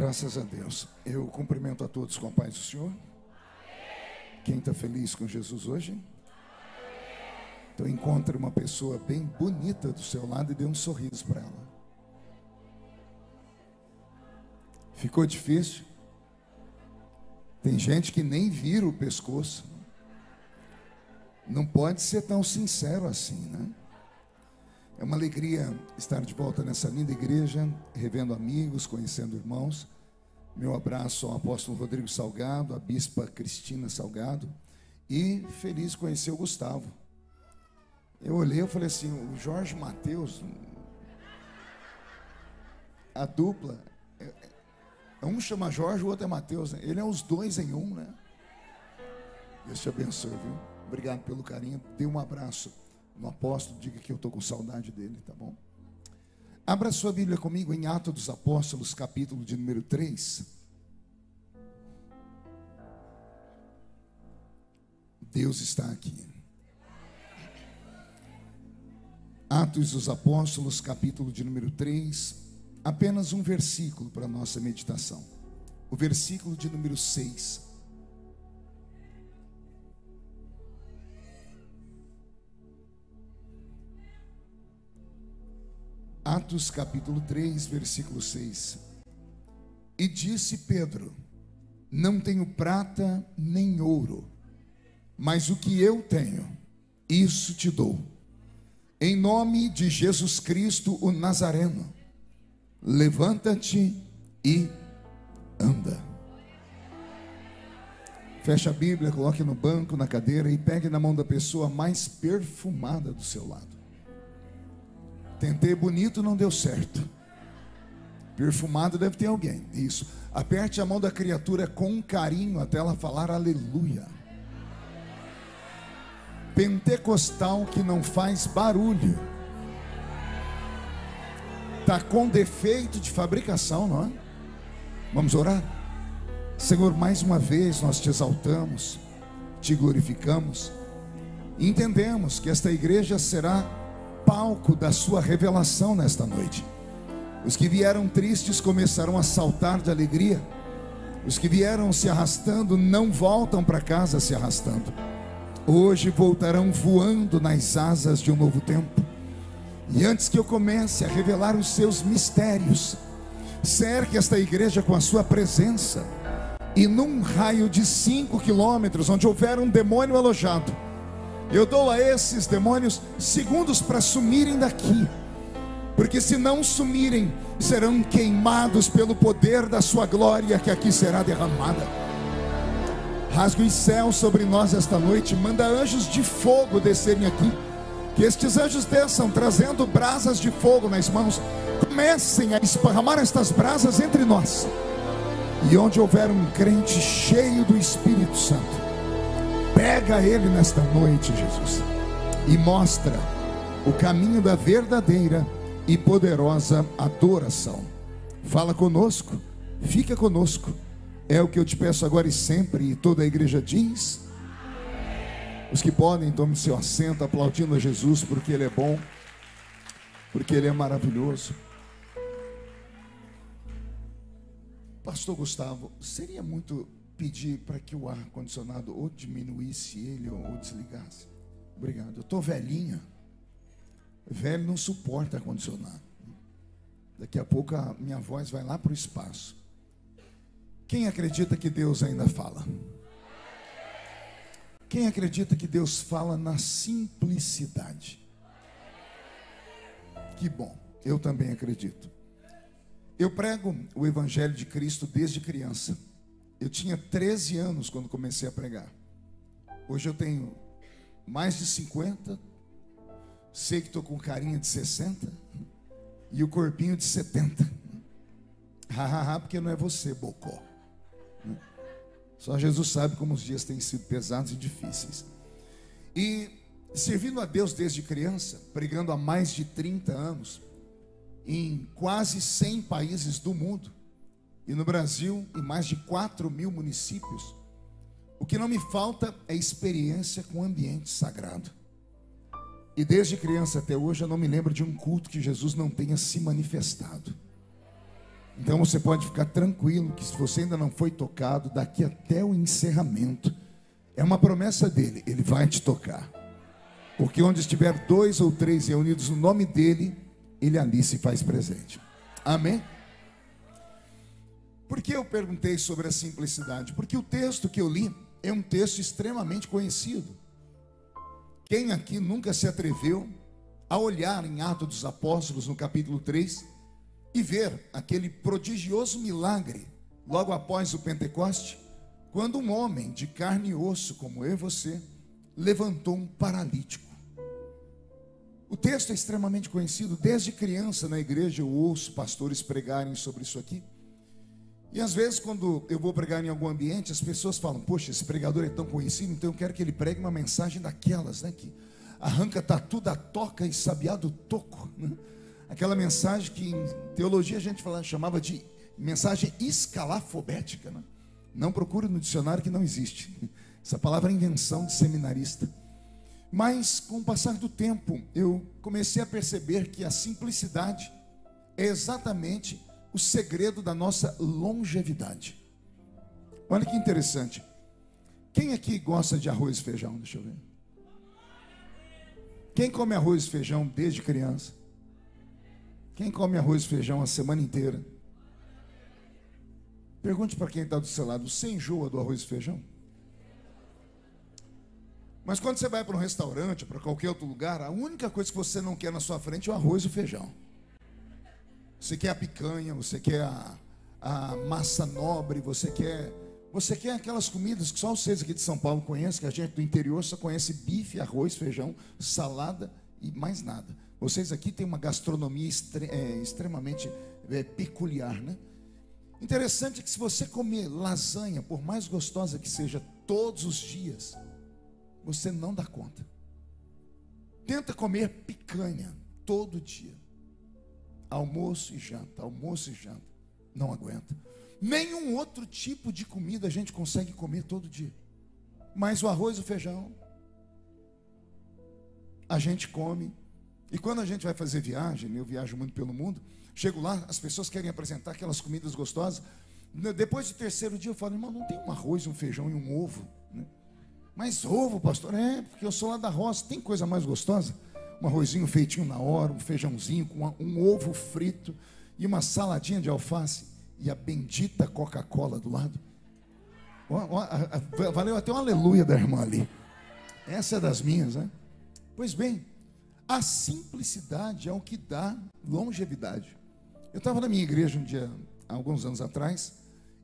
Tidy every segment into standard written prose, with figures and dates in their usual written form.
Graças a Deus. Eu cumprimento a todos com a paz do Senhor. Quem está feliz com Jesus hoje? Então encontre uma pessoa bem bonita do seu lado e dê um sorriso para ela. Ficou difícil? Tem gente que nem vira o pescoço. Não pode ser tão sincero assim, né? É uma alegria estar de volta nessa linda igreja, revendo amigos, conhecendo irmãos. Meu abraço ao apóstolo Rodrigo Salgado, à bispa Cristina Salgado, e feliz de conhecer o Gustavo. Eu olhei e falei assim, o Jorge Mateus, a dupla, um chama Jorge, o outro é Mateus, né? Ele é os dois em um, né? Deus te abençoe, viu? Obrigado pelo carinho, dê um abraço no apóstolo, diga que eu estou com saudade dele, tá bom? Abra sua Bíblia comigo em Atos dos Apóstolos, capítulo de número 3. Deus está aqui. Atos dos Apóstolos, capítulo de número 3. Apenas um versículo para a nossa meditação. O versículo de número 6. Atos capítulo 3, versículo 6. E disse Pedro: não tenho prata nem ouro, mas o que eu tenho, isso te dou. Em nome de Jesus Cristo, o Nazareno, levanta-te e anda. Feche a Bíblia, coloque no banco, na cadeira e pegue na mão da pessoa mais perfumada do seu lado. Tentei bonito, não deu certo. Perfumado deve ter alguém. Isso. Aperte a mão da criatura com carinho até ela falar aleluia. Pentecostal que não faz barulho. Está com defeito de fabricação, não é? Vamos orar? Senhor, mais uma vez nós te exaltamos, te glorificamos. E entendemos que esta igreja será palco da sua revelação nesta noite. Os que vieram tristes começarão a saltar de alegria. Os que vieram se arrastando não voltam para casa se arrastando. Hoje voltarão voando nas asas de um novo tempo. E antes que eu comece a revelar os seus mistérios, cerque esta igreja com a sua presença. E num raio de 5 quilômetros, onde houver um demônio alojado, eu dou a esses demônios segundos para sumirem daqui, porque se não sumirem, serão queimados pelo poder da sua glória que aqui será derramada. Rasgue os céus sobre nós esta noite, manda anjos de fogo descerem aqui, que estes anjos desçam trazendo brasas de fogo nas mãos, comecem a esparramar estas brasas entre nós, e onde houver um crente cheio do Espírito Santo, pega ele nesta noite, Jesus, e mostra o caminho da verdadeira e poderosa adoração. Fala conosco, fica conosco. É o que eu te peço agora e sempre. E toda a igreja diz: os que podem, tomem seu assento, aplaudindo a Jesus, porque Ele é bom, porque Ele é maravilhoso. Pastor Gustavo, seria muito pedir para que o ar-condicionado ou diminuísse ele ou desligasse? Obrigado. Eu estou velhinha. Velho não suporta ar-condicionado. Daqui a pouco a minha voz vai lá para o espaço. Quem acredita que Deus ainda fala? Quem acredita que Deus fala na simplicidade? Que bom, eu também acredito. Eu prego o Evangelho de Cristo desde criança. Eu tinha 13 anos quando comecei a pregar. Hoje eu tenho mais de 50. Sei que estou com carinha de 60 e o corpinho de 70. Porque não é você, bocó. Só Jesus sabe como os dias têm sido pesados e difíceis. E servindo a Deus desde criança, pregando há mais de 30 anos, em quase 100 países do mundo, e no Brasil, em mais de 4.000 municípios, o que não me falta é experiência com o ambiente sagrado. E desde criança até hoje eu não me lembro de um culto que Jesus não tenha se manifestado. Então você pode ficar tranquilo que se você ainda não foi tocado, daqui até o encerramento, é uma promessa dele, ele vai te tocar. Porque onde estiver 2 ou 3 reunidos no nome dele, ele ali se faz presente. Amém? Por que eu perguntei sobre a simplicidade? Porque o texto que eu li é um texto extremamente conhecido. Quem aqui nunca se atreveu a olhar em Atos dos Apóstolos, no capítulo 3, e ver aquele prodigioso milagre, logo após o Pentecoste, quando um homem de carne e osso, como eu e você, levantou um paralítico. O texto é extremamente conhecido. Desde criança na igreja eu ouço pastores pregarem sobre isso aqui. E às vezes quando eu vou pregar em algum ambiente, as pessoas falam: poxa, esse pregador é tão conhecido, então eu quero que ele pregue uma mensagem daquelas, né, que arranca tatu da toca e sabiá do toco, né? Aquela mensagem que em teologia a gente chamava de mensagem escalafobética, né? Não procure no dicionário, que não existe. Essa palavra é invenção de seminarista. Mas com o passar do tempo eu comecei a perceber que a simplicidade é exatamente o segredo da nossa longevidade. Olha que interessante. Quem aqui gosta de arroz e feijão? Deixa eu ver. Quem come arroz e feijão desde criança? Quem come arroz e feijão a semana inteira? Pergunte para quem está do seu lado: você enjoa do arroz e feijão? Mas quando você vai para um restaurante, para qualquer outro lugar, a única coisa que você não quer na sua frente é o arroz e o feijão. Você quer a picanha, você quer a massa nobre, você quer aquelas comidas que só vocês aqui de São Paulo conhecem, que a gente do interior só conhece bife, arroz, feijão, salada e mais nada. Vocês aqui têm uma gastronomia extremamente peculiar, né? Interessante que se você comer lasanha, por mais gostosa que seja, todos os dias, você não dá conta. Tenta comer picanha todo dia, almoço e janta, não aguenta. Nenhum outro tipo de comida a gente consegue comer todo dia, mas o arroz e o feijão a gente come. E quando a gente vai fazer viagem, eu viajo muito pelo mundo, chego lá, as pessoas querem apresentar aquelas comidas gostosas. Depois do terceiro dia eu falo: irmão, não tem um arroz, um feijão e um ovo, né? Mas ovo, pastor? É, porque eu sou lá da roça, tem coisa mais gostosa? Um arrozinho feitinho na hora, um feijãozinho com um ovo frito e uma saladinha de alface e a bendita Coca-Cola do lado. Valeu até um aleluia da irmã ali. Essa é das minhas, né? Pois bem, a simplicidade é o que dá longevidade. Eu estava na minha igreja um dia, há alguns anos atrás,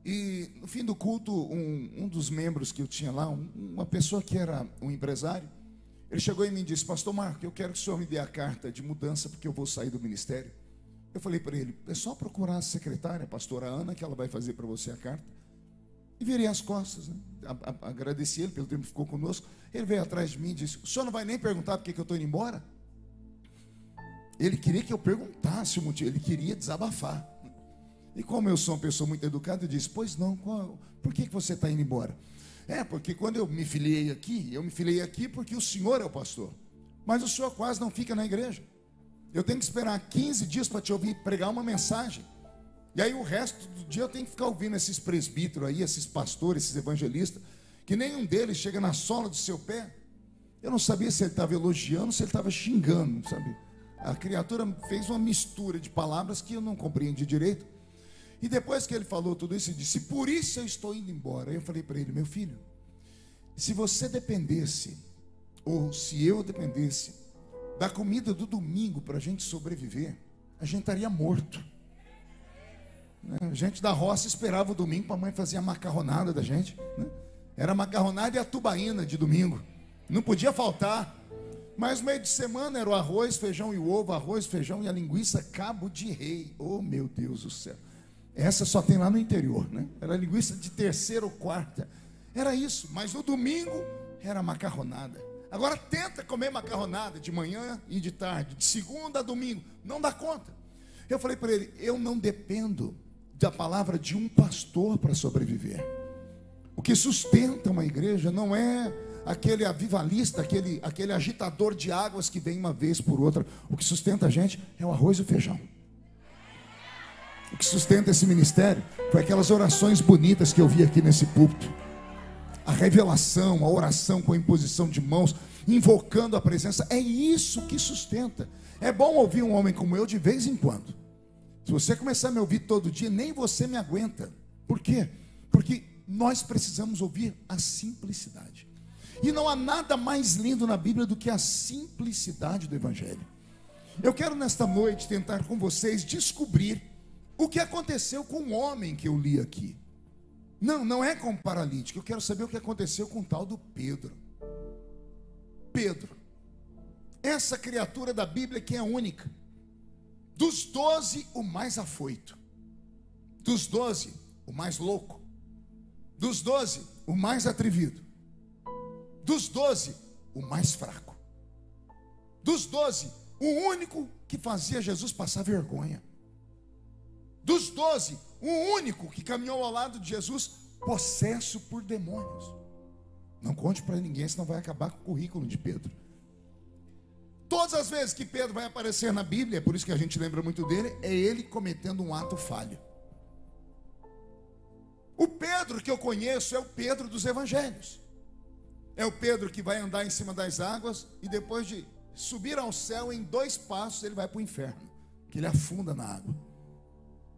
e no fim do culto, um dos membros que eu tinha lá, uma pessoa que era um empresário, ele chegou em mim e disse: pastor Marco, eu quero que o senhor me dê a carta de mudança, porque eu vou sair do ministério. Eu falei para ele: é só procurar a secretária, a pastora Ana, que ela vai fazer para você a carta. E virei as costas, né? Agradeci ele pelo tempo que ficou conosco. Ele veio atrás de mim e disse: o senhor não vai nem perguntar por que eu estou indo embora? Ele queria que eu perguntasse o motivo, ele queria desabafar. E como eu sou uma pessoa muito educada, eu disse: pois não, por que você está indo embora? É, porque quando eu me filiei aqui porque o senhor é o pastor. Mas o senhor quase não fica na igreja. Eu tenho que esperar 15 dias para te ouvir pregar uma mensagem. E aí o resto do dia eu tenho que ficar ouvindo esses presbíteros aí, esses pastores, esses evangelistas, que nenhum deles chega na sola do seu pé. Eu não sabia se ele estava elogiando, se ele estava xingando, sabe? A criatura fez uma mistura de palavras que eu não compreendi direito. E depois que ele falou tudo isso, ele disse: por isso eu estou indo embora. Aí eu falei para ele: meu filho, se você dependesse, ou se eu dependesse da comida do domingo para a gente sobreviver, a gente estaria morto. A gente da roça esperava o domingo para a mãe fazer a macarronada da gente, né? Era a macarronada e a tubaína de domingo, não podia faltar. Mas no meio de semana era o arroz, feijão e o ovo, arroz, feijão e a linguiça cabo de rei. Oh, meu Deus do céu. Essa só tem lá no interior, né? Era linguiça de terceira ou quarta. Era isso, mas no domingo era macarronada. Agora tenta comer macarronada de manhã e de tarde, de segunda a domingo, não dá conta. Eu falei para ele: eu não dependo da palavra de um pastor para sobreviver. O que sustenta uma igreja não é aquele avivalista, aquele agitador de águas que vem uma vez por outra. O que sustenta a gente é o arroz e o feijão. O que sustenta esse ministério foi aquelas orações bonitas que eu vi aqui nesse púlpito. A revelação, a oração com a imposição de mãos, invocando a presença, é isso que sustenta. É bom ouvir um homem como eu de vez em quando. Se você começar a me ouvir todo dia, nem você me aguenta. Por quê? Porque nós precisamos ouvir a simplicidade. E não há nada mais lindo na Bíblia do que a simplicidade do Evangelho. Eu quero nesta noite tentar com vocês descobrir o que aconteceu com o homem que eu li aqui. Não é com o paralítico. Eu quero saber o que aconteceu com o tal do Pedro. Pedro, essa criatura da Bíblia que é única. Dos 12, o mais afoito. Dos 12, o mais louco. Dos 12, o mais atrevido. Dos 12, o mais fraco. Dos 12, o único que fazia Jesus passar vergonha. Dos 12, o único que caminhou ao lado de Jesus possesso por demônios. Não conte para ninguém, senão vai acabar com o currículo de Pedro. Todas as vezes que Pedro vai aparecer na Bíblia, é por isso que a gente lembra muito dele, é ele cometendo um ato falho. O Pedro que eu conheço é o Pedro dos Evangelhos. É o Pedro que vai andar em cima das águas e depois de subir ao céu, em 2 passos ele vai para o inferno, que ele afunda na água.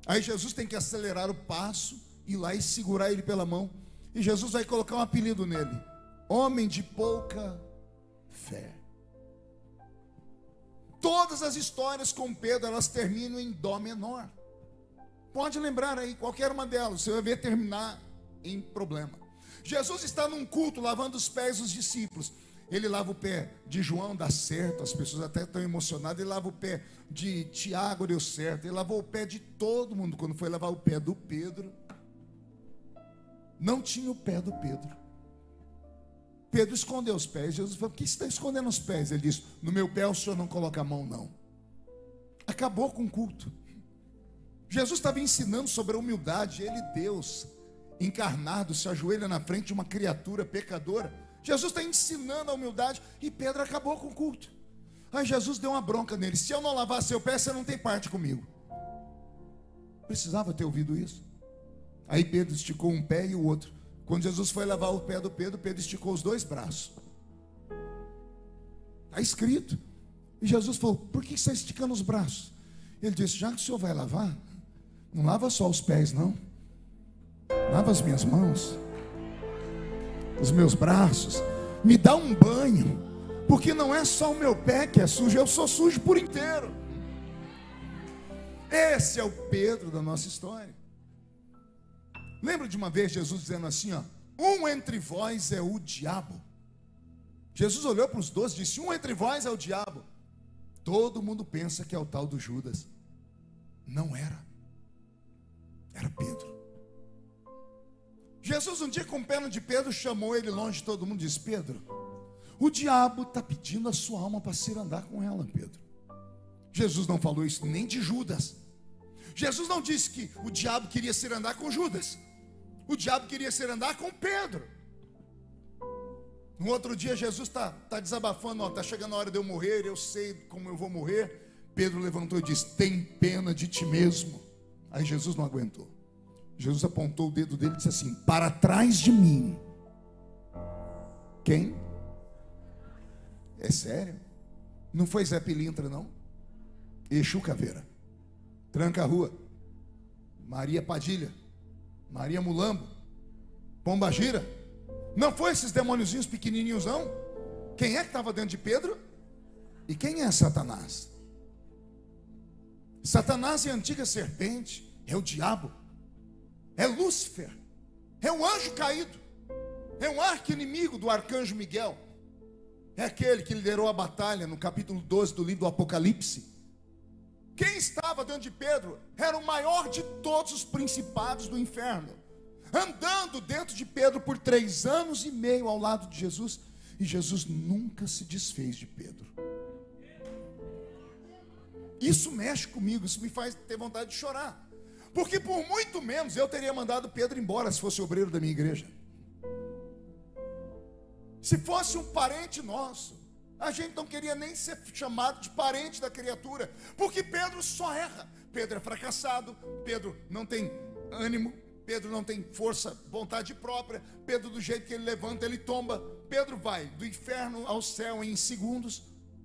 Aí Jesus tem que acelerar o passo, ir lá e segurar ele pela mão. E Jesus vai colocar um apelido nele: homem de pouca fé. Todas as histórias com Pedro, elas terminam em dó menor. Pode lembrar aí, qualquer uma delas, você vai ver terminar em problema. Jesus está num culto lavando os pés dos discípulos. Ele lava o pé de João, dá certo, as pessoas até estão emocionadas. Ele lava o pé de Tiago, deu certo. Ele lavou o pé de todo mundo. Quando foi lavar o pé do Pedro, não tinha o pé do Pedro. Pedro escondeu os pés. Jesus falou: por que você está escondendo os pés? Ele disse: no meu pé o senhor não coloca a mão, não. Acabou com o culto. Jesus estava ensinando sobre a humildade. Ele, Deus encarnado, se ajoelha na frente de uma criatura pecadora. Jesus está ensinando a humildade e Pedro acabou com o culto. Aí Jesus deu uma bronca nele: se eu não lavar seu pé, você não tem parte comigo. Precisava ter ouvido isso. Aí Pedro esticou um pé e o outro. Quando Jesus foi lavar o pé do Pedro, Pedro esticou os 2 braços. Está escrito. E Jesus falou: por que você está esticando os braços? Ele disse: já que o senhor vai lavar, não lava só os pés, não. Lava as minhas mãos, os meus braços, me dá um banho, porque não é só o meu pé que é sujo, eu sou sujo por inteiro. Esse é o Pedro da nossa história. Lembra de uma vez Jesus dizendo assim, ó: um entre vós é o diabo. Jesus olhou para os 12 e disse: um entre vós é o diabo. Todo mundo pensa que é o tal do Judas. Não era. Era Pedro. Jesus um dia, com pena de Pedro, chamou ele longe de todo mundo e disse: Pedro, o diabo está pedindo a sua alma para se andar com ela, Pedro. Jesus não falou isso nem de Judas. Jesus não disse que o diabo queria se andar com Judas. O diabo queria se andar com Pedro. No outro dia Jesus está desabafando: está chegando a hora de eu morrer, eu sei como eu vou morrer. Pedro levantou e disse: tem pena de ti mesmo. Aí Jesus não aguentou. Jesus apontou o dedo dele e disse assim: para trás de mim. Quem? É sério? Não foi Zé Pilintra, não? Exu Caveira, Tranca Rua, Maria Padilha, Maria Mulambo, Pombagira. Não foi esses demôniozinhos pequenininhos, não? Quem é que estava dentro de Pedro? E quem é Satanás? Satanás é a antiga serpente, é o diabo, é Lúcifer, é um anjo caído, é um arqui-inimigo do arcanjo Miguel. É aquele que liderou a batalha no capítulo 12 do livro do Apocalipse. Quem estava dentro de Pedro era o maior de todos os principados do inferno, andando dentro de Pedro por 3 anos e meio ao lado de Jesus. E Jesus nunca se desfez de Pedro. Isso mexe comigo, isso me faz ter vontade de chorar. Porque por muito menos eu teria mandado Pedro embora se fosse obreiro da minha igreja. Se fosse um parente nosso, a gente não queria nem ser chamado de parente da criatura, porque Pedro só erra. Pedro é fracassado, Pedro não tem ânimo, Pedro não tem força, vontade própria, Pedro, do jeito que ele levanta, ele tomba. Pedro vai do inferno ao céu em segundos.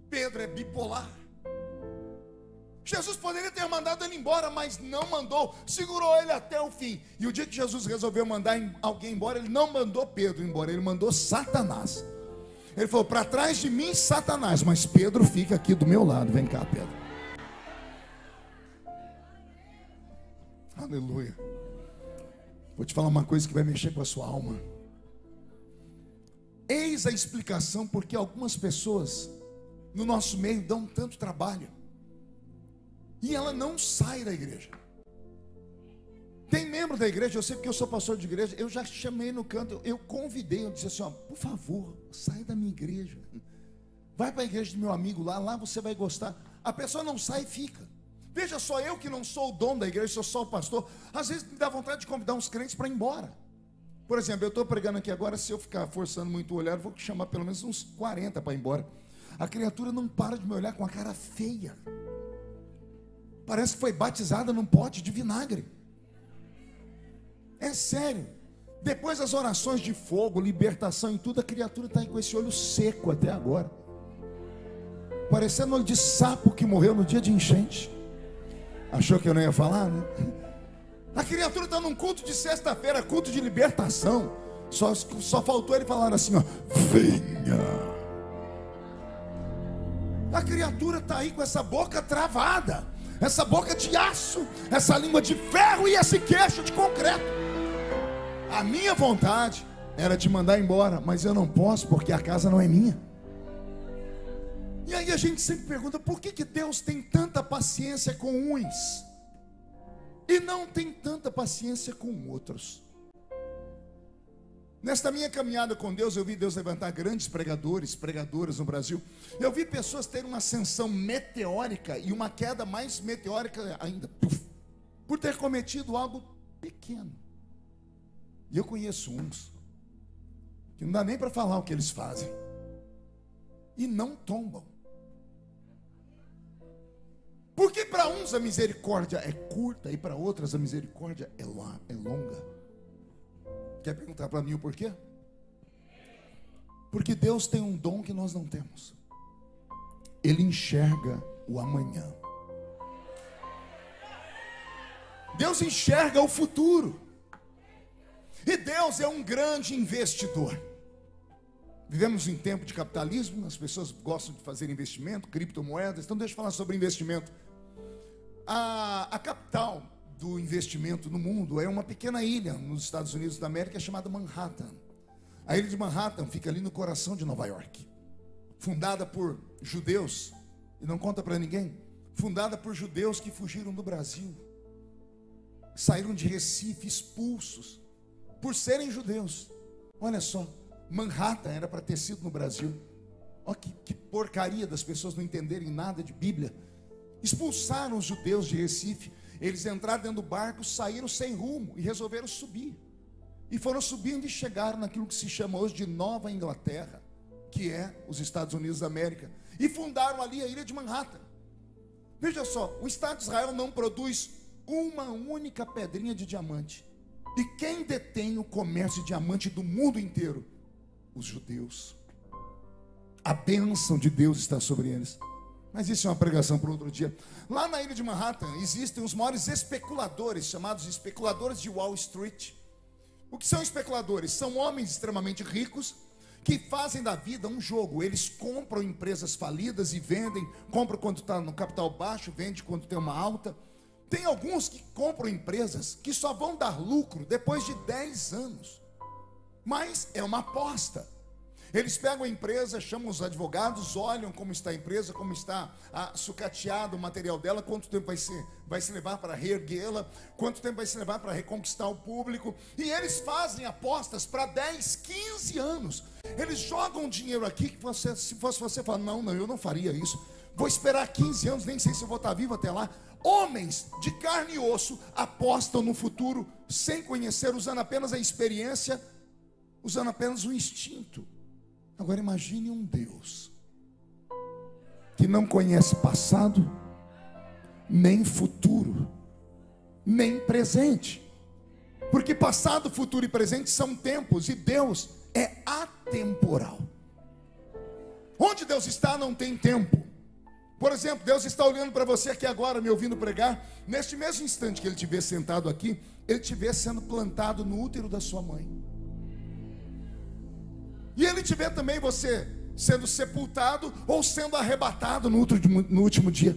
Pedro é bipolar. Jesus poderia ter mandado ele embora, mas não mandou, segurou ele até o fim. E o dia que Jesus resolveu mandar alguém embora, ele não mandou Pedro embora, ele mandou Satanás. Ele falou: para trás de mim, Satanás, mas Pedro fica aqui do meu lado. Vem cá, Pedro. Aleluia. Vou te falar uma coisa que vai mexer com a sua alma. Eis a explicação porque algumas pessoas no nosso meio dão tanto trabalho e ela não sai da igreja. Tem membro da igreja, eu sei porque eu sou pastor de igreja, eu já chamei no canto, eu convidei, eu disse assim: ó, por favor, sai da minha igreja, vai para a igreja do meu amigo lá você vai gostar. A pessoa não sai e fica. Veja só, eu que não sou o dono da igreja, sou só o pastor, às vezes me dá vontade de convidar uns crentes para ir embora. Por exemplo, eu estou pregando aqui agora, se eu ficar forçando muito o olhar, eu vou chamar pelo menos uns 40 para ir embora. A criatura não para de me olhar com a cara feia. Parece que foi batizada num pote de vinagre. É sério. Depois das orações de fogo, libertação e tudo, a criatura está aí com esse olho seco até agora, parecendo olho de sapo que morreu no dia de enchente. Achou que eu não ia falar, né? A criatura está num culto de sexta-feira, culto de libertação. Só faltou ele falar assim, ó: venha. A criatura está aí com essa boca travada, essa boca de aço, essa língua de ferro e esse queixo de concreto. A minha vontade era de mandar embora, mas eu não posso porque a casa não é minha. E aí a gente sempre pergunta: por que Deus tem tanta paciência com uns e não tem tanta paciência com outros? Nesta minha caminhada com Deus, eu vi Deus levantar grandes pregadores, pregadoras no Brasil. Eu vi pessoas terem uma ascensão meteórica e uma queda mais meteórica ainda, por ter cometido algo pequeno. E eu conheço uns que não dá nem para falar o que eles fazem e não tombam. Porque para uns a misericórdia é curta e para outras a misericórdia é longa. Quer perguntar para mim o porquê? Porque Deus tem um dom que nós não temos. Ele enxerga o amanhã. Deus enxerga o futuro. E Deus é um grande investidor. Vivemos em tempo de capitalismo, as pessoas gostam de fazer investimento, criptomoedas. Então deixa eu falar sobre investimento. A capital do investimento no mundo é uma pequena ilha nos Estados Unidos da América chamada Manhattan. A ilha de Manhattan fica ali no coração de Nova York. Fundada por judeus, e não conta para ninguém, fundada por judeus que fugiram do Brasil, saíram de Recife expulsos por serem judeus. Olha só, Manhattan era para ter sido no Brasil. Olha que porcaria das pessoas não entenderem nada de Bíblia. Expulsaram os judeus de Recife. Eles entraram dentro do barco, saíram sem rumo e resolveram subir. E foram subindo e chegaram naquilo que se chama hoje de Nova Inglaterra, que é os Estados Unidos da América. E fundaram ali a ilha de Manhattan. Veja só, o Estado de Israel não produz uma única pedrinha de diamante. E quem detém o comércio de diamante do mundo inteiro? Os judeus. A bênção de Deus está sobre eles. Mas isso é uma pregação para outro dia. Lá na ilha de Manhattan existem os maiores especuladores, chamados especuladores de Wall Street. O que são especuladores? São homens extremamente ricos que fazem da vida um jogo. Eles compram empresas falidas e vendem. Compram quando está no capital baixo, vende quando tem uma alta. Tem alguns que compram empresas que só vão dar lucro depois de 10 anos. Mas é uma aposta. Eles pegam a empresa, chamam os advogados, olham como está a empresa, como está sucateado o material dela, quanto tempo vai se levar para reerguê-la, quanto tempo vai se levar para reconquistar o público. E eles fazem apostas para 10, 15 anos. Eles jogam dinheiro aqui que você, se fosse você, fala: não, eu não faria isso. Vou esperar 15 anos, nem sei se eu vou estar vivo até lá. Homens de carne e osso apostam no futuro sem conhecer, usando apenas a experiência, usando apenas o instinto. Agora imagine um Deus que não conhece passado, nem futuro, nem presente. Porque passado, futuro e presente são tempos, e Deus é atemporal. Onde Deus está não tem tempo. Por exemplo, Deus está olhando para você aqui agora, me ouvindo pregar. Neste mesmo instante que Ele te vê sentado aqui, Ele te vê sendo plantado no útero da sua mãe. E Ele te vê também você sendo sepultado ou sendo arrebatado no último dia.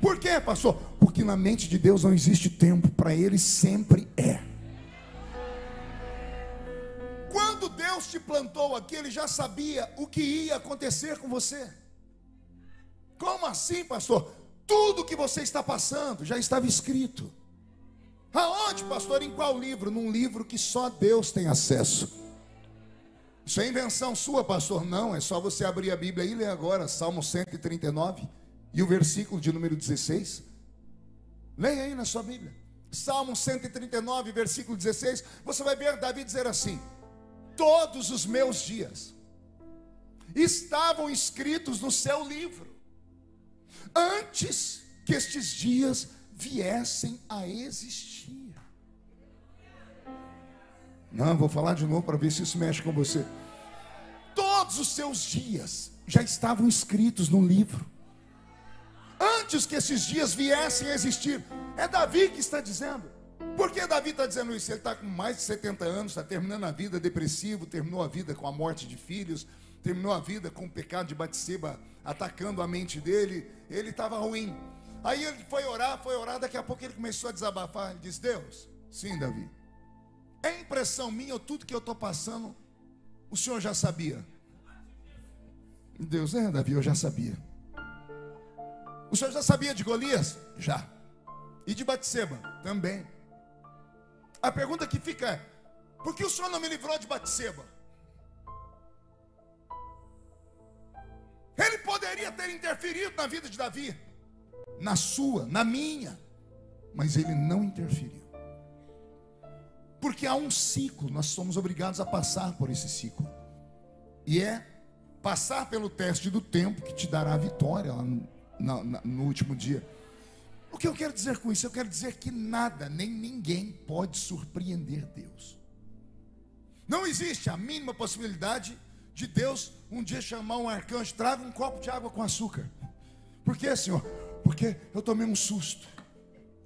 Por quê, pastor? Porque na mente de Deus não existe tempo, para Ele sempre é. Quando Deus te plantou aqui, Ele já sabia o que ia acontecer com você. Como assim, pastor? Tudo que você está passando já estava escrito. Aonde, pastor? Em qual livro? Num livro que só Deus tem acesso. Isso é invenção sua, pastor? Não, é só você abrir a Bíblia e ler agora Salmo 139 e o versículo de número 16. Leia aí na sua Bíblia. Salmo 139, versículo 16. Você vai ver Davi dizer assim: todos os meus dias estavam escritos no seu livro, antes que estes dias viessem a existir. Não, vou falar de novo para ver se isso mexe com você. Todos os seus dias já estavam escritos no livro, antes que esses dias viessem a existir. É Davi que está dizendo. Por que Davi está dizendo isso? Ele está com mais de 70 anos, está terminando a vida depressivo, terminou a vida com a morte de filhos, terminou a vida com o pecado de Batseba atacando a mente dele. Ele estava ruim. Aí ele foi orar, daqui a pouco ele começou a desabafar. Ele disse: Deus, sim, Davi, é impressão minha ou tudo que eu estou passando o Senhor já sabia? Deus: é, Davi, eu já sabia. O Senhor já sabia de Golias? Já. E de Batseba? Também. A pergunta que fica é: por que o Senhor não me livrou de Batseba? Ele poderia ter interferido na vida de Davi, na sua, na minha, mas ele não interferiu. Porque há um ciclo, nós somos obrigados a passar por esse ciclo. E é passar pelo teste do tempo que te dará a vitória lá no último dia. O que eu quero dizer com isso? Eu quero dizer que nada, nem ninguém pode surpreender Deus. Não existe a mínima possibilidade de Deus um dia chamar um arcanjo: traga um copo de água com açúcar. Por quê, Senhor? Porque eu tomei um susto.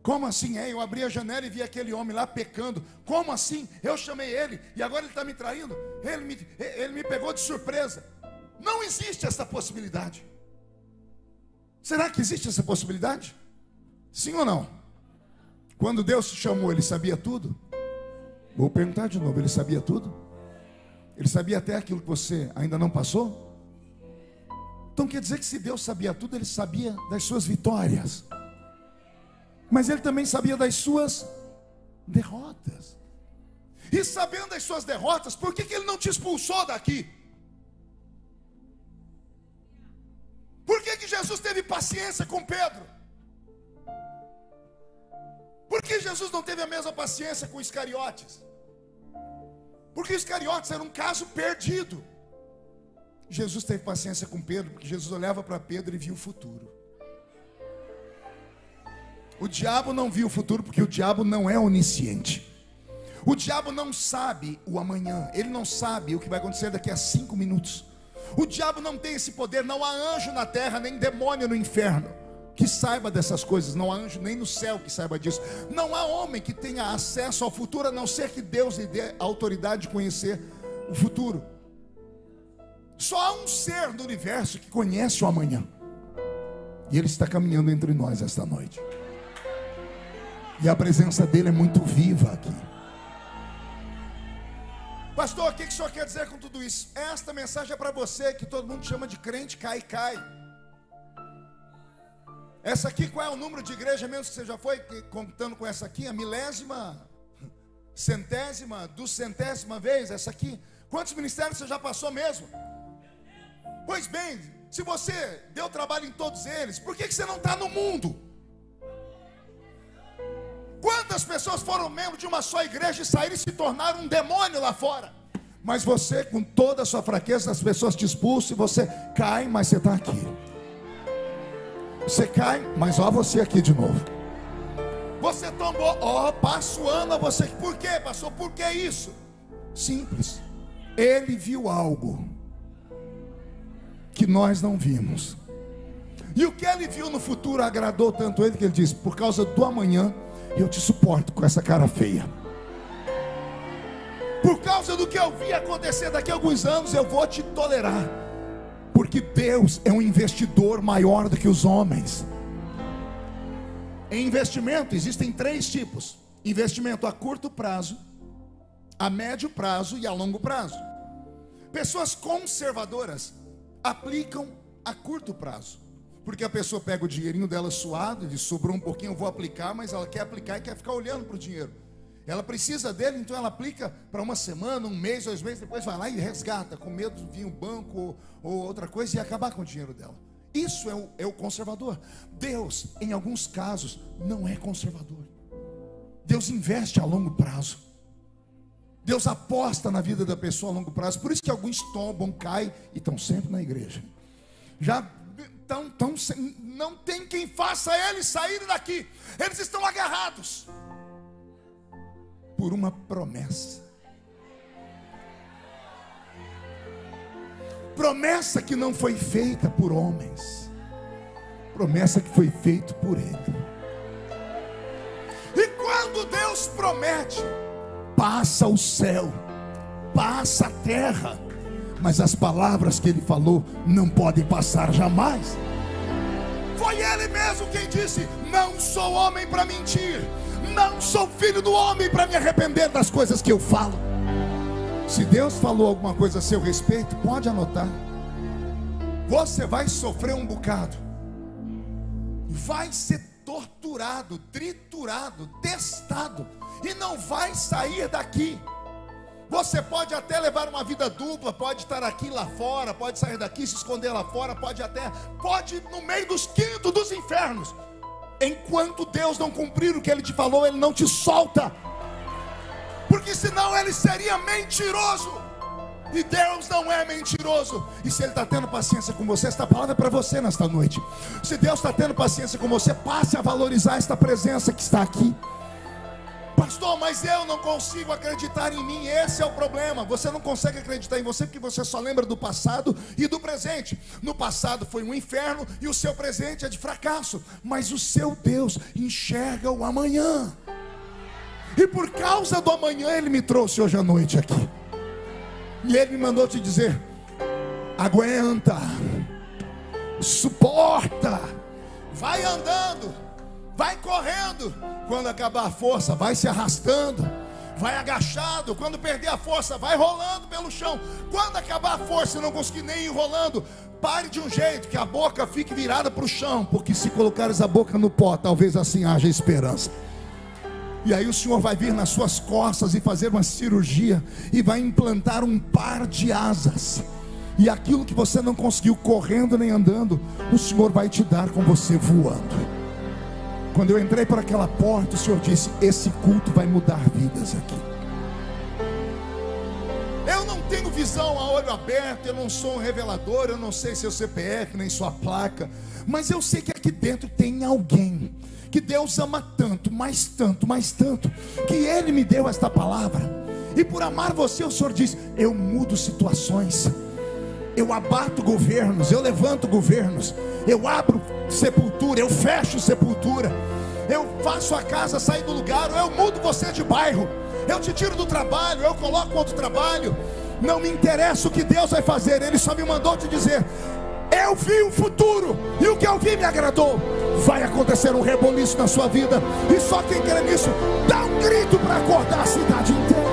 Como assim? Eu abri a janela e vi aquele homem lá pecando. Como assim? Eu chamei ele e agora ele está me traindo. Ele me pegou de surpresa. Não existe essa possibilidade. Será que existe essa possibilidade? Sim ou não? Quando Deus te chamou, Ele sabia tudo? Vou perguntar de novo: Ele sabia tudo? Ele sabia até aquilo que você ainda não passou? Então quer dizer que se Deus sabia tudo, Ele sabia das suas vitórias, mas Ele também sabia das suas derrotas. E sabendo das suas derrotas, por que Ele não te expulsou daqui? Por que Jesus teve paciência com Pedro? Por que Jesus não teve a mesma paciência com Iscariotes? Porque Iscariotes era um caso perdido. Jesus teve paciência com Pedro, porque Jesus olhava para Pedro e via o futuro. O diabo não viu o futuro, porque o diabo não é onisciente. O diabo não sabe o amanhã. Ele não sabe o que vai acontecer daqui a 5 minutos. O diabo não tem esse poder. Não há anjo na terra, nem demônio no inferno que saiba dessas coisas. Não há anjo nem no céu que saiba disso. Não há homem que tenha acesso ao futuro, a não ser que Deus lhe dê a autoridade de conhecer o futuro. Só há um ser do universo que conhece o amanhã, e Ele está caminhando entre nós esta noite. E a presença dele é muito viva aqui. Pastor, o que o senhor quer dizer com tudo isso? Esta mensagem é para você, que todo mundo chama de crente cai. Essa aqui, qual é o número de igreja mesmo que você já foi contando com essa aqui? A milésima, centésima, duzentésima vez essa aqui? Quantos ministérios você já passou mesmo? Pois bem, se você deu trabalho em todos eles, por que você não está no mundo? Quantas pessoas foram membros de uma só igreja e saíram e se tornaram um demônio lá fora? Mas você, com toda a sua fraqueza, as pessoas te expulsam e você cai, mas você está aqui. Você cai, mas ó você aqui de novo. Você tombou, ó, passa o ano a você. Por quê, pastor? Por que isso? Simples. Ele viu algo que nós não vimos. E o que ele viu no futuro agradou tanto ele que ele disse: por causa do amanhã eu te suporto com essa cara feia. Por causa do que eu vi acontecer daqui a alguns anos, eu vou te tolerar. Porque Deus é um investidor maior do que os homens. Em investimento existem 3 tipos: investimento a curto prazo, a médio prazo e a longo prazo. Pessoas conservadoras aplicam a curto prazo, porque a pessoa pega o dinheirinho dela suado, diz: sobrou um pouquinho, eu vou aplicar, mas ela quer aplicar e quer ficar olhando para o dinheiro. Ela precisa dele, então ela aplica para uma semana, um mês, 2 meses, depois vai lá e resgata, com medo de vir um banco ou outra coisa e acabar com o dinheiro dela. Isso é o conservador. Deus, em alguns casos, não é conservador. Deus investe a longo prazo. Deus aposta na vida da pessoa a longo prazo. Por isso que alguns tombam, caem e estão sempre na igreja. Não tem quem faça eles saírem daqui. Eles estão agarrados por uma promessa. Promessa que não foi feita por homens, promessa que foi feita por Ele. E quando Deus promete, passa o céu, passa a terra, mas as palavras que Ele falou não podem passar jamais. Foi Ele mesmo quem disse: não sou homem para mentir, não sou filho do homem para me arrepender das coisas que eu falo. Se Deus falou alguma coisa a seu respeito, pode anotar. Você vai sofrer um bocado, vai ser torturado, triturado, testado, e não vai sair daqui. Você pode até levar uma vida dupla, pode estar aqui lá fora, pode sair daqui, se esconder lá fora, pode ir no meio dos quintos dos infernos. Enquanto Deus não cumprir o que Ele te falou, Ele não te solta, porque senão Ele seria mentiroso. E Deus não é mentiroso. E se Ele está tendo paciência com você, esta palavra é para você nesta noite. Se Deus está tendo paciência com você, passe a valorizar esta presença que está aqui. Pastor, mas eu não consigo acreditar em mim. Esse é o problema. Você não consegue acreditar em você porque você só lembra do passado e do presente. No passado foi um inferno e o seu presente é de fracasso. Mas o seu Deus enxerga o amanhã. E por causa do amanhã Ele me trouxe hoje à noite aqui. E Ele me mandou te dizer: aguenta, suporta, vai andando, vai correndo. Quando acabar a força, vai se arrastando, vai agachado. Quando perder a força, vai rolando pelo chão. Quando acabar a força e não conseguir nem ir rolando, pare de um jeito que a boca fique virada para o chão, porque se colocares a boca no pó, talvez assim haja esperança. E aí o Senhor vai vir nas suas costas e fazer uma cirurgia, e vai implantar um par de asas. E aquilo que você não conseguiu correndo nem andando, o Senhor vai te dar com você voando. Quando eu entrei por aquela porta, o Senhor disse: esse culto vai mudar vidas aqui. Eu não tenho visão a olho aberto, eu não sou um revelador, eu não sei seu CPF, nem sua placa, mas eu sei que aqui dentro tem alguém que Deus ama tanto, mais tanto, mais tanto, que Ele me deu esta palavra. E por amar você, o Senhor diz: eu mudo situações, eu abato governos, eu levanto governos, eu abro sepultura, eu fecho sepultura, eu faço a casa sair do lugar, eu mudo você de bairro, eu te tiro do trabalho, eu coloco outro trabalho. Não me interessa o que Deus vai fazer, Ele só me mandou te dizer: eu vi o futuro, e o que eu vi me agradou. Vai acontecer um reboliço na sua vida, e só quem crê nisso, dá um grito para acordar a cidade inteira.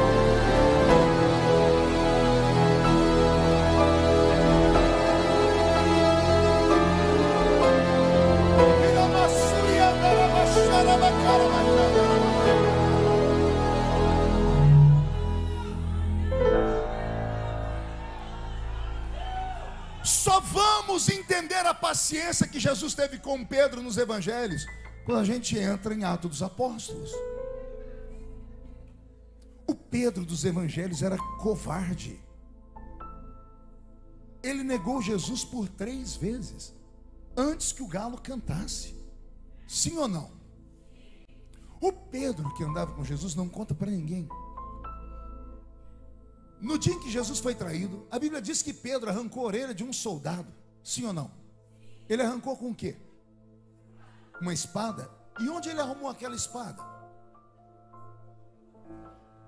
Só vamos entender a paciência que Jesus teve com Pedro nos evangelhos quando a gente entra em Atos dos Apóstolos. O Pedro dos evangelhos era covarde. Ele negou Jesus por 3 vezes antes que o galo cantasse. Sim ou não? O Pedro que andava com Jesus não conta para ninguém. No dia em que Jesus foi traído, a Bíblia diz que Pedro arrancou a orelha de um soldado. Sim ou não? Ele arrancou com o quê? Uma espada. E onde ele arrumou aquela espada?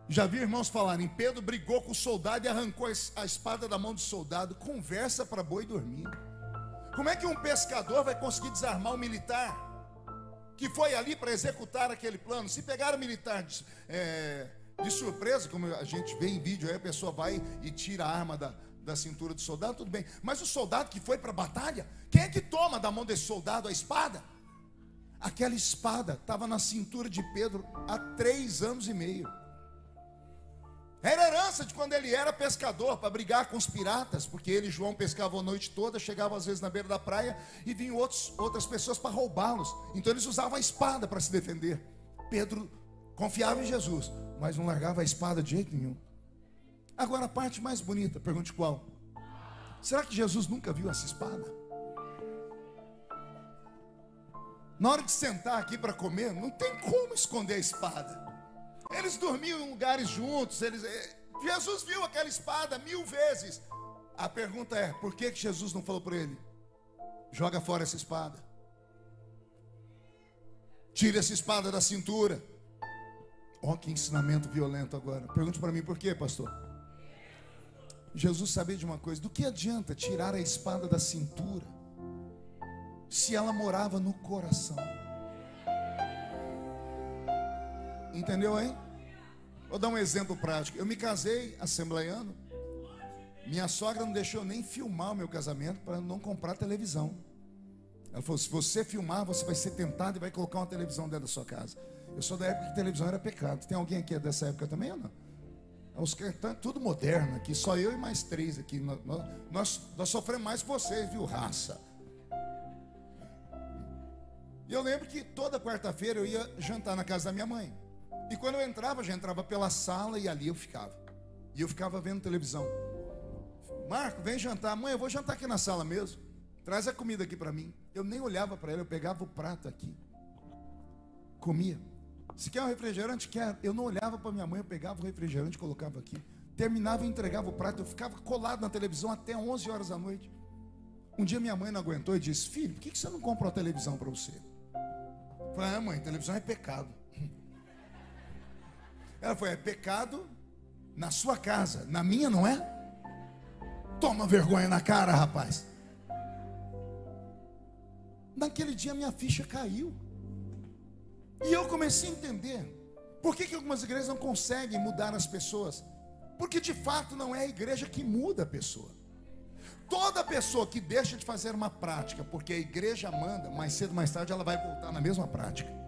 Já vi irmãos falarem, Pedro brigou com o soldado e arrancou a espada da mão do soldado. Conversa para boi dormir. Como é que um pescador vai conseguir desarmar um militar que foi ali para executar aquele plano? Se pegar o militar de surpresa, como a gente vê em vídeo, aí a pessoa vai e tira a arma da cintura do soldado, tudo bem. Mas o soldado que foi para a batalha, quem é que toma da mão desse soldado a espada? Aquela espada estava na cintura de Pedro há 3 anos e meio. Era herança de quando ele era pescador, para brigar com os piratas, porque ele e João pescavam a noite toda, chegavam às vezes na beira da praia e vinham outras pessoas para roubá-los. Então eles usavam a espada para se defender. Pedro confiava em Jesus, mas não largava a espada de jeito nenhum. Agora a parte mais bonita, pergunte qual? Será que Jesus nunca viu essa espada? Na hora de sentar aqui para comer, não tem como esconder a espada. Eles dormiam em lugares juntos. Jesus viu aquela espada 1000 vezes. A pergunta é, por que Jesus não falou para ele? Joga fora essa espada. Tira essa espada da cintura. Ó, que ensinamento violento agora. Pergunte para mim, por quê, pastor? Jesus sabia de uma coisa. Do que adianta tirar a espada da cintura se ela morava no coração? Entendeu aí? Vou dar um exemplo prático. Eu me casei assembleiano. Minha sogra não deixou nem filmar o meu casamento para não comprar televisão. Ela falou, se você filmar, você vai ser tentado e vai colocar uma televisão dentro da sua casa. Eu sou da época que televisão era pecado. Tem alguém aqui dessa época também ou não? Os caras estão tudo moderno aqui. Só eu e mais 3 aqui. Nós sofremos mais que vocês, viu, raça? E eu lembro que toda quarta-feira eu ia jantar na casa da minha mãe. E quando eu entrava, já entrava pela sala e ali eu ficava. E eu ficava vendo televisão. Marco, vem jantar. Mãe, eu vou jantar aqui na sala mesmo. Traz a comida aqui para mim. Eu nem olhava para ela, eu pegava o prato aqui. Comia. Se quer um refrigerante, quero. Eu não olhava para minha mãe, eu pegava o refrigerante e colocava aqui. Terminava e entregava o prato. Eu ficava colado na televisão até 11 horas da noite. Um dia minha mãe não aguentou e disse, filho, por que você não compra uma televisão para você? Eu falei, mãe, televisão é pecado. Ela falou, é pecado na sua casa, na minha não é? Toma vergonha na cara, rapaz. Naquele dia minha ficha caiu. E eu comecei a entender por que algumas igrejas não conseguem mudar as pessoas. Porque de fato não é a igreja que muda a pessoa. Toda pessoa que deixa de fazer uma prática porque a igreja manda, mais cedo ou mais tarde ela vai voltar na mesma prática.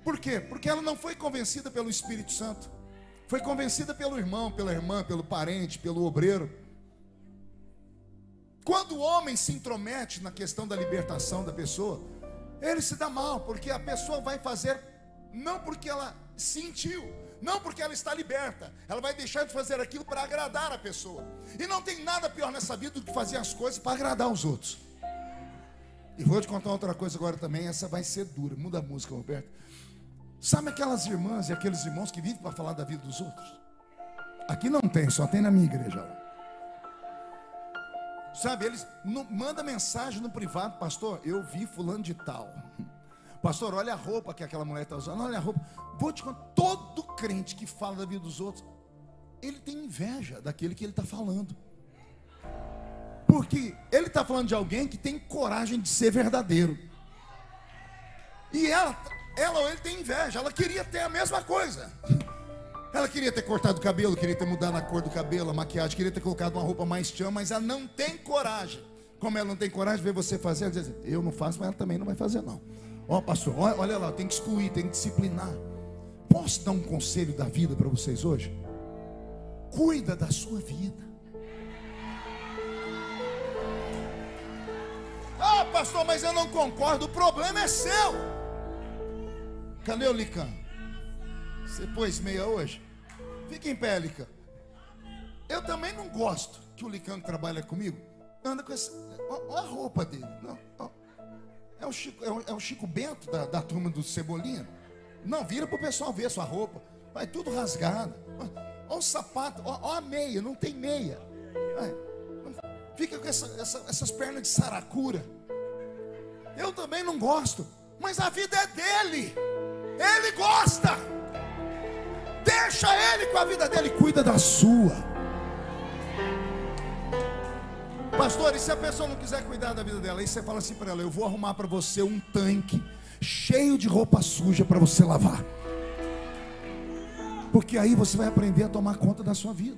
Por quê? Porque ela não foi convencida pelo Espírito Santo. Foi convencida pelo irmão, pela irmã, pelo parente, pelo obreiro. Quando o homem se intromete na questão da libertação da pessoa, ele se dá mal, porque a pessoa vai fazer não porque ela sentiu, não porque ela está liberta. Ela vai deixar de fazer aquilo para agradar a pessoa. E não tem nada pior nessa vida do que fazer as coisas para agradar os outros. E vou te contar outra coisa agora também, essa vai ser dura. Muda a música, Roberto. Sabe aquelas irmãs e aqueles irmãos que vivem para falar da vida dos outros? Aqui não tem, só tem na minha igreja. Sabe, eles mandam mensagem no privado, pastor, eu vi fulano de tal. Pastor, olha a roupa que aquela mulher está usando, olha a roupa. Vou te contar, todo crente que fala da vida dos outros, ele tem inveja daquele que ele está falando. Porque ele está falando de alguém que tem coragem de ser verdadeiro. E ela ou ele tem inveja, ela queria ter a mesma coisa. Ela queria ter cortado o cabelo, queria ter mudado a cor do cabelo, a maquiagem, queria ter colocado uma roupa mais tchan, mas ela não tem coragem. Como ela não tem coragem de ver você fazer, ela diz, eu não faço, mas ela também não vai fazer não. Ó, pastor, olha lá, tem que excluir, tem que disciplinar. Posso dar um conselho da vida para vocês hoje? Cuida da sua vida. Ah, pastor, mas eu não concordo, o problema é seu. Cadê o Licã? Você pôs meia hoje? Fica em pé, Licã. Eu também não gosto que o Licã trabalha comigo Anda com essa. Olha a roupa dele. Não, ó. É o Chico Bento da turma do Cebolinha. Não, vira para o pessoal ver a sua roupa. Vai tudo rasgado. Olha o sapato, olha a meia, não tem meia. Fica com essas pernas de saracura. Eu também não gosto, mas a vida é dele. Ele gosta. Deixa ele com a vida dele, cuida da sua. Pastor, e se a pessoa não quiser cuidar da vida dela? Aí você fala assim para ela: eu vou arrumar para você um tanque cheio de roupa suja para você lavar. Porque aí você vai aprender a tomar conta da sua vida.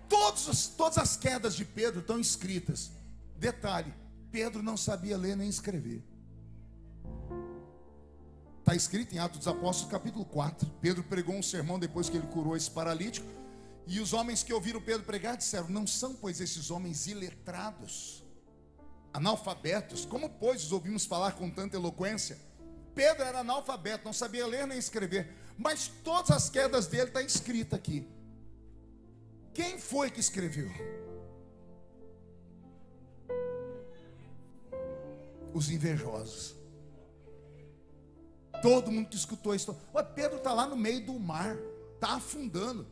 Todas as quedas de Pedro estão escritas. Detalhe: Pedro não sabia ler nem escrever. Está escrito em Atos dos Apóstolos capítulo 4. Pedro pregou um sermão depois que ele curou esse paralítico. E os homens que ouviram Pedro pregar disseram: não são, pois, esses homens iletrados, analfabetos? Como, pois, os ouvimos falar com tanta eloquência? Pedro era analfabeto, não sabia ler nem escrever, mas todas as quedas dele estão escritas aqui. Quem foi que escreveu? Os invejosos. Todo mundo que escutou isso. Olha, Pedro está lá no meio do mar, está afundando.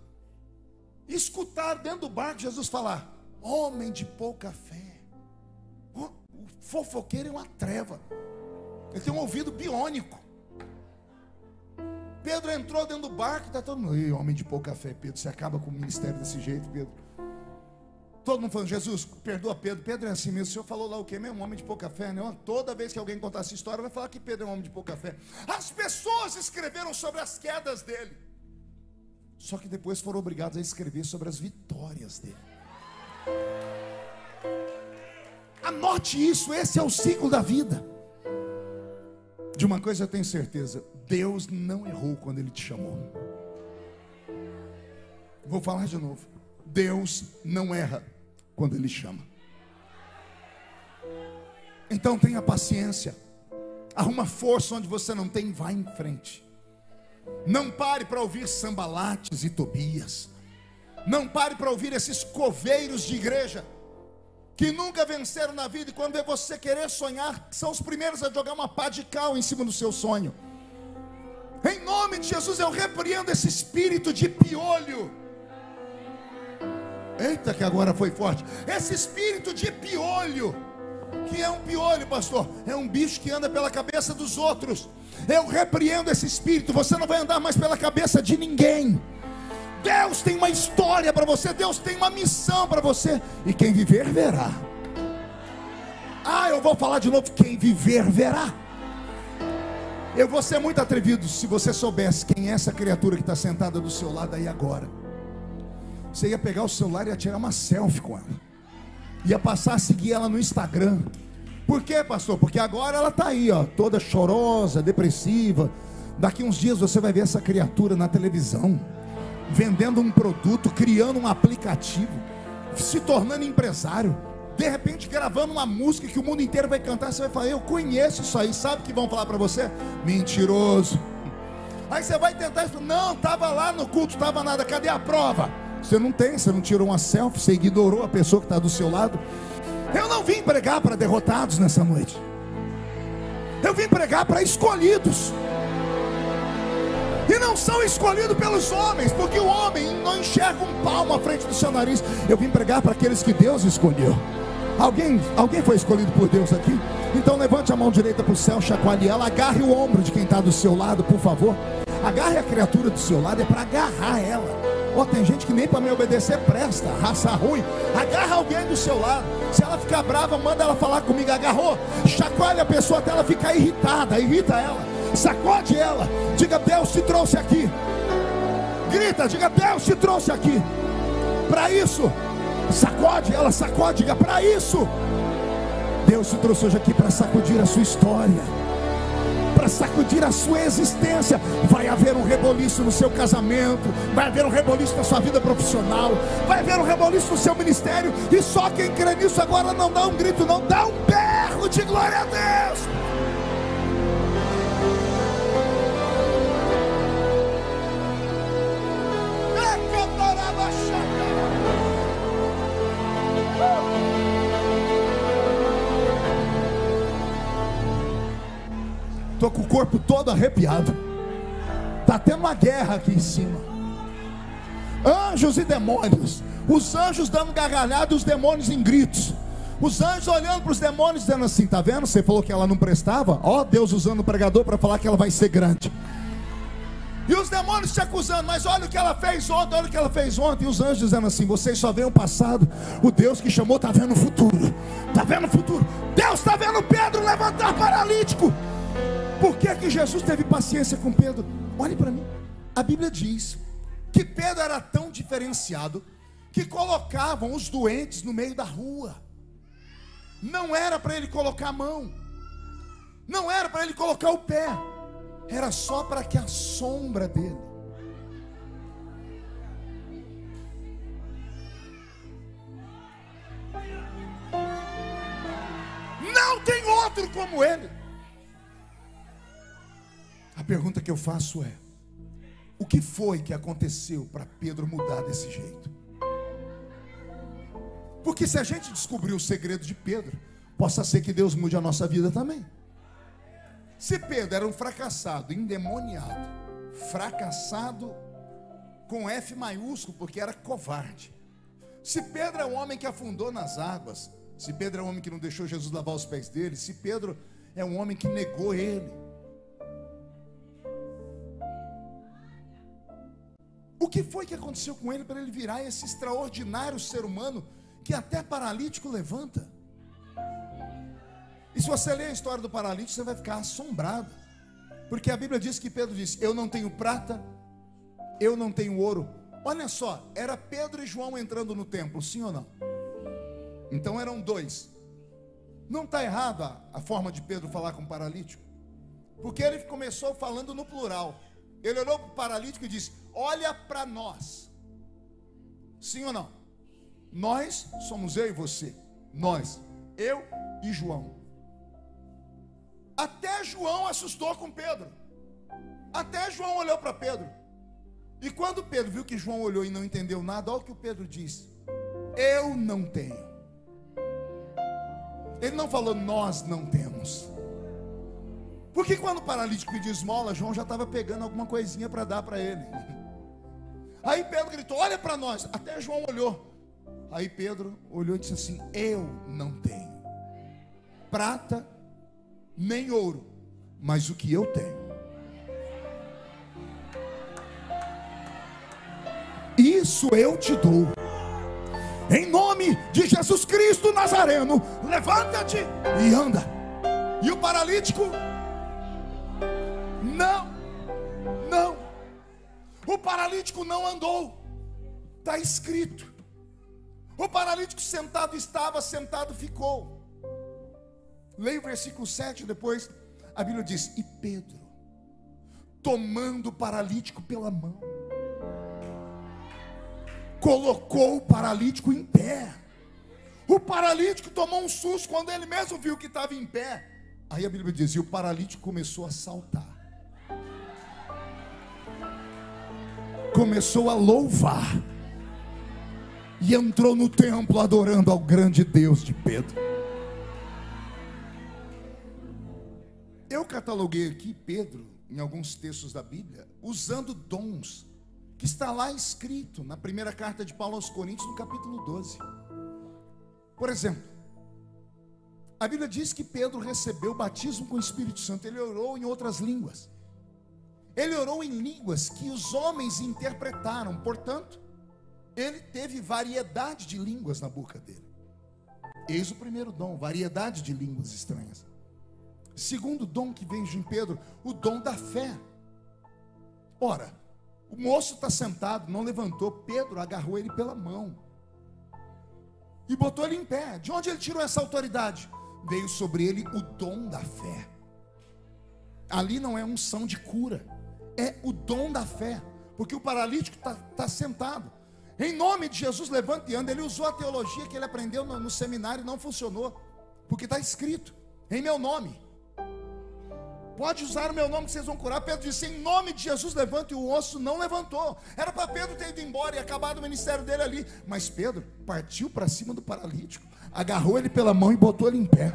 Escutaram dentro do barco Jesus falar: homem de pouca fé. O fofoqueiro é uma treva. Ele tem um ouvido biônico. Pedro entrou dentro do barco e está todo mundo: ei, homem de pouca fé, Pedro, você acaba com o ministério desse jeito, Pedro. Todo mundo falando: Jesus, perdoa Pedro. Pedro é assim mesmo. O senhor falou lá o quê mesmo? Um homem de pouca fé, né? Toda vez que alguém contar essa história, vai falar que Pedro é um homem de pouca fé. As pessoas escreveram sobre as quedas dele, só que depois foram obrigados a escrever sobre as vitórias dele. Anote isso, esse é o ciclo da vida. De uma coisa eu tenho certeza: Deus não errou quando Ele te chamou. Vou falar de novo: Deus não erra quando Ele chama. Então tenha paciência. Arruma força onde você não tem, vai em frente. Não pare para ouvir Sambalates e Tobias. Não pare para ouvir esses coveiros de igreja que nunca venceram na vida, e quando vê você querer sonhar, são os primeiros a jogar uma pá de cal em cima do seu sonho. Em nome de Jesus, eu repreendo esse espírito de piolho. Eita, que agora foi forte. Esse espírito de piolho. Que é um piolho, pastor? É um bicho que anda pela cabeça dos outros. Eu repreendo esse espírito. Você não vai andar mais pela cabeça de ninguém. Deus tem uma história para você. Deus tem uma missão para você. E quem viver, verá. Eu vou falar de novo: quem viver, verá. Eu vou ser muito atrevido se você soubesse quem é essa criatura que está sentada do seu lado aí agora. Você ia pegar o celular e ia tirar uma selfie com ela. Ia passar a seguir ela no Instagram. Por quê, pastor? Porque agora ela está aí, ó, toda chorosa, depressiva. Daqui uns dias você vai ver essa criatura na televisão, vendendo um produto, criando um aplicativo, se tornando empresário, de repente gravando uma música que o mundo inteiro vai cantar. Você vai falar: eu conheço isso aí. Sabe o que vão falar para você? Mentiroso. Aí você vai tentar isso: não, estava lá no culto, estava nada. Cadê a prova? Você não tem, você não tirou uma selfie, você ignorou a pessoa que está do seu lado. Eu não vim pregar para derrotados nessa noite. Eu vim pregar para escolhidos. E não são escolhidos pelos homens, porque o homem não enxerga um palmo à frente do seu nariz. Eu vim pregar para aqueles que Deus escolheu. Alguém foi escolhido por Deus aqui? Então levante a mão direita para o céu, chacoalhe ela, agarre o ombro de quem está do seu lado, por favor. Agarre a criatura do seu lado, é para agarrar ela. Tem gente que nem para me obedecer presta, raça ruim. Agarra alguém do seu lado. Se ela ficar brava, manda ela falar comigo. Agarrou, chacoalhe a pessoa até ela ficar irritada. Irrita ela, sacode ela. Diga: Deus te trouxe aqui. Grita, diga: Deus te trouxe aqui para isso. Sacode ela, sacode, diga: para isso. Deus te trouxe hoje aqui para sacudir a sua história, para sacudir a sua existência. Vai haver um reboliço no seu casamento, vai haver um reboliço na sua vida profissional, vai haver um reboliço no seu ministério. E só quem crê nisso agora não dá um grito, não, dá um berro de glória a Deus. estou com o corpo todo arrepiado. Está tendo uma guerra aqui em cima. Anjos e demônios. Os anjos dando gargalhada e os demônios em gritos. Os anjos olhando para os demônios dizendo assim: está vendo? Você falou que ela não prestava? Ó, Deus usando o pregador para falar que ela vai ser grande. E os demônios te acusando: mas olha o que ela fez ontem, olha o que ela fez ontem. E os anjos dizendo assim: vocês só veem o passado. O Deus que chamou está vendo o futuro. Está vendo o futuro. Deus está vendo Pedro levantar paralítico. Por que Jesus teve paciência com Pedro? Olhe para mim. A Bíblia diz que Pedro era tão diferenciado que colocavam os doentes no meio da rua. Não era para ele colocar a mão, não era para ele colocar o pé, era só para que a sombra dele. Não tem outro como ele. A pergunta que eu faço é: o que foi que aconteceu para Pedro mudar desse jeito? Porque se a gente descobrir o segredo de Pedro, possa ser que Deus mude a nossa vida também. Se Pedro era um fracassado, endemoniado, fracassado com F maiúsculo, porque era covarde. Se Pedro é um homem que afundou nas águas, se Pedro é um homem que não deixou Jesus lavar os pés dele, se Pedro é um homem que negou ele, o que foi que aconteceu com ele para ele virar esse extraordinário ser humano que até paralítico levanta? E se você ler a história do paralítico, você vai ficar assombrado, porque a Bíblia diz que Pedro disse: eu não tenho prata, eu não tenho ouro. Olha só, era Pedro e João entrando no templo, sim ou não? Então eram dois. Não está errada a forma de Pedro falar com o paralítico, porque ele começou falando no plural. Ele olhou para o paralítico e disse: olha para nós. Sim ou não? Nós somos eu e você. Nós, eu e João. Até João assustou com Pedro. Até João olhou para Pedro. E quando Pedro viu que João olhou e não entendeu nada, olha o que o Pedro disse: eu não tenho. Ele não falou nós não temos. Porque quando o paralítico pediu esmola, João já estava pegando alguma coisinha para dar para ele. Aí Pedro gritou: olha para nós. Até João olhou. Aí Pedro olhou e disse assim: eu não tenho prata nem ouro, mas o que eu tenho, isso eu te dou. Em nome de Jesus Cristo Nazareno, levanta-te e anda. E o paralítico, não, o paralítico não andou. Está escrito: o paralítico sentado estava, sentado ficou. Leia o versículo 7 depois. A Bíblia diz: e Pedro, tomando o paralítico pela mão, colocou o paralítico em pé. O paralítico tomou um susto quando ele mesmo viu que estava em pé. Aí a Bíblia diz: e o paralítico começou a saltar, começou a louvar, e entrou no templo adorando ao grande Deus de Pedro. Eu cataloguei aqui Pedro, em alguns textos da Bíblia, usando dons, que está lá escrito na primeira carta de Paulo aos Coríntios, no capítulo 12. Por exemplo, a Bíblia diz que Pedro recebeu o batismo com o Espírito Santo. Ele orou em outras línguas. Ele orou em línguas que os homens interpretaram. Portanto, ele teve variedade de línguas na boca dele. Eis o primeiro dom: variedade de línguas estranhas. Segundo dom que veio em Pedro, o dom da fé. Ora, o moço está sentado, não levantou. Pedro agarrou ele pela mão e botou ele em pé. De onde ele tirou essa autoridade? Veio sobre ele o dom da fé. Ali não é unção de cura, é o dom da fé, porque o paralítico está sentado. Em nome de Jesus, levanta e anda. Ele usou a teologia que ele aprendeu no seminário e não funcionou, porque está escrito: em meu nome. Pode usar o meu nome que vocês vão curar. Pedro disse: em nome de Jesus, levanta. E o osso não levantou. Era para Pedro ter ido embora e acabado o ministério dele ali. Mas Pedro partiu para cima do paralítico, agarrou ele pela mão e botou ele em pé.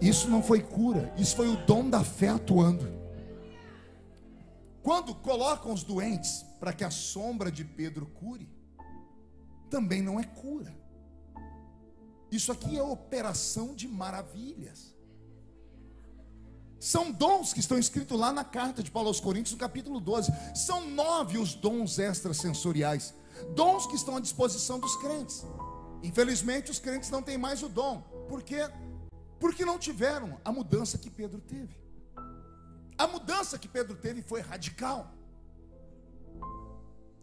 Isso não foi cura, isso foi o dom da fé atuando. Quando colocam os doentes para que a sombra de Pedro cure, também não é cura. Isso aqui é operação de maravilhas. São dons que estão escritos lá na carta de Paulo aos Coríntios, no capítulo 12. São 9 os dons extrasensoriais, dons que estão à disposição dos crentes. Infelizmente os crentes não têm mais o dom. Por quê? Porque não tiveram a mudança que Pedro teve. A mudança que Pedro teve foi radical.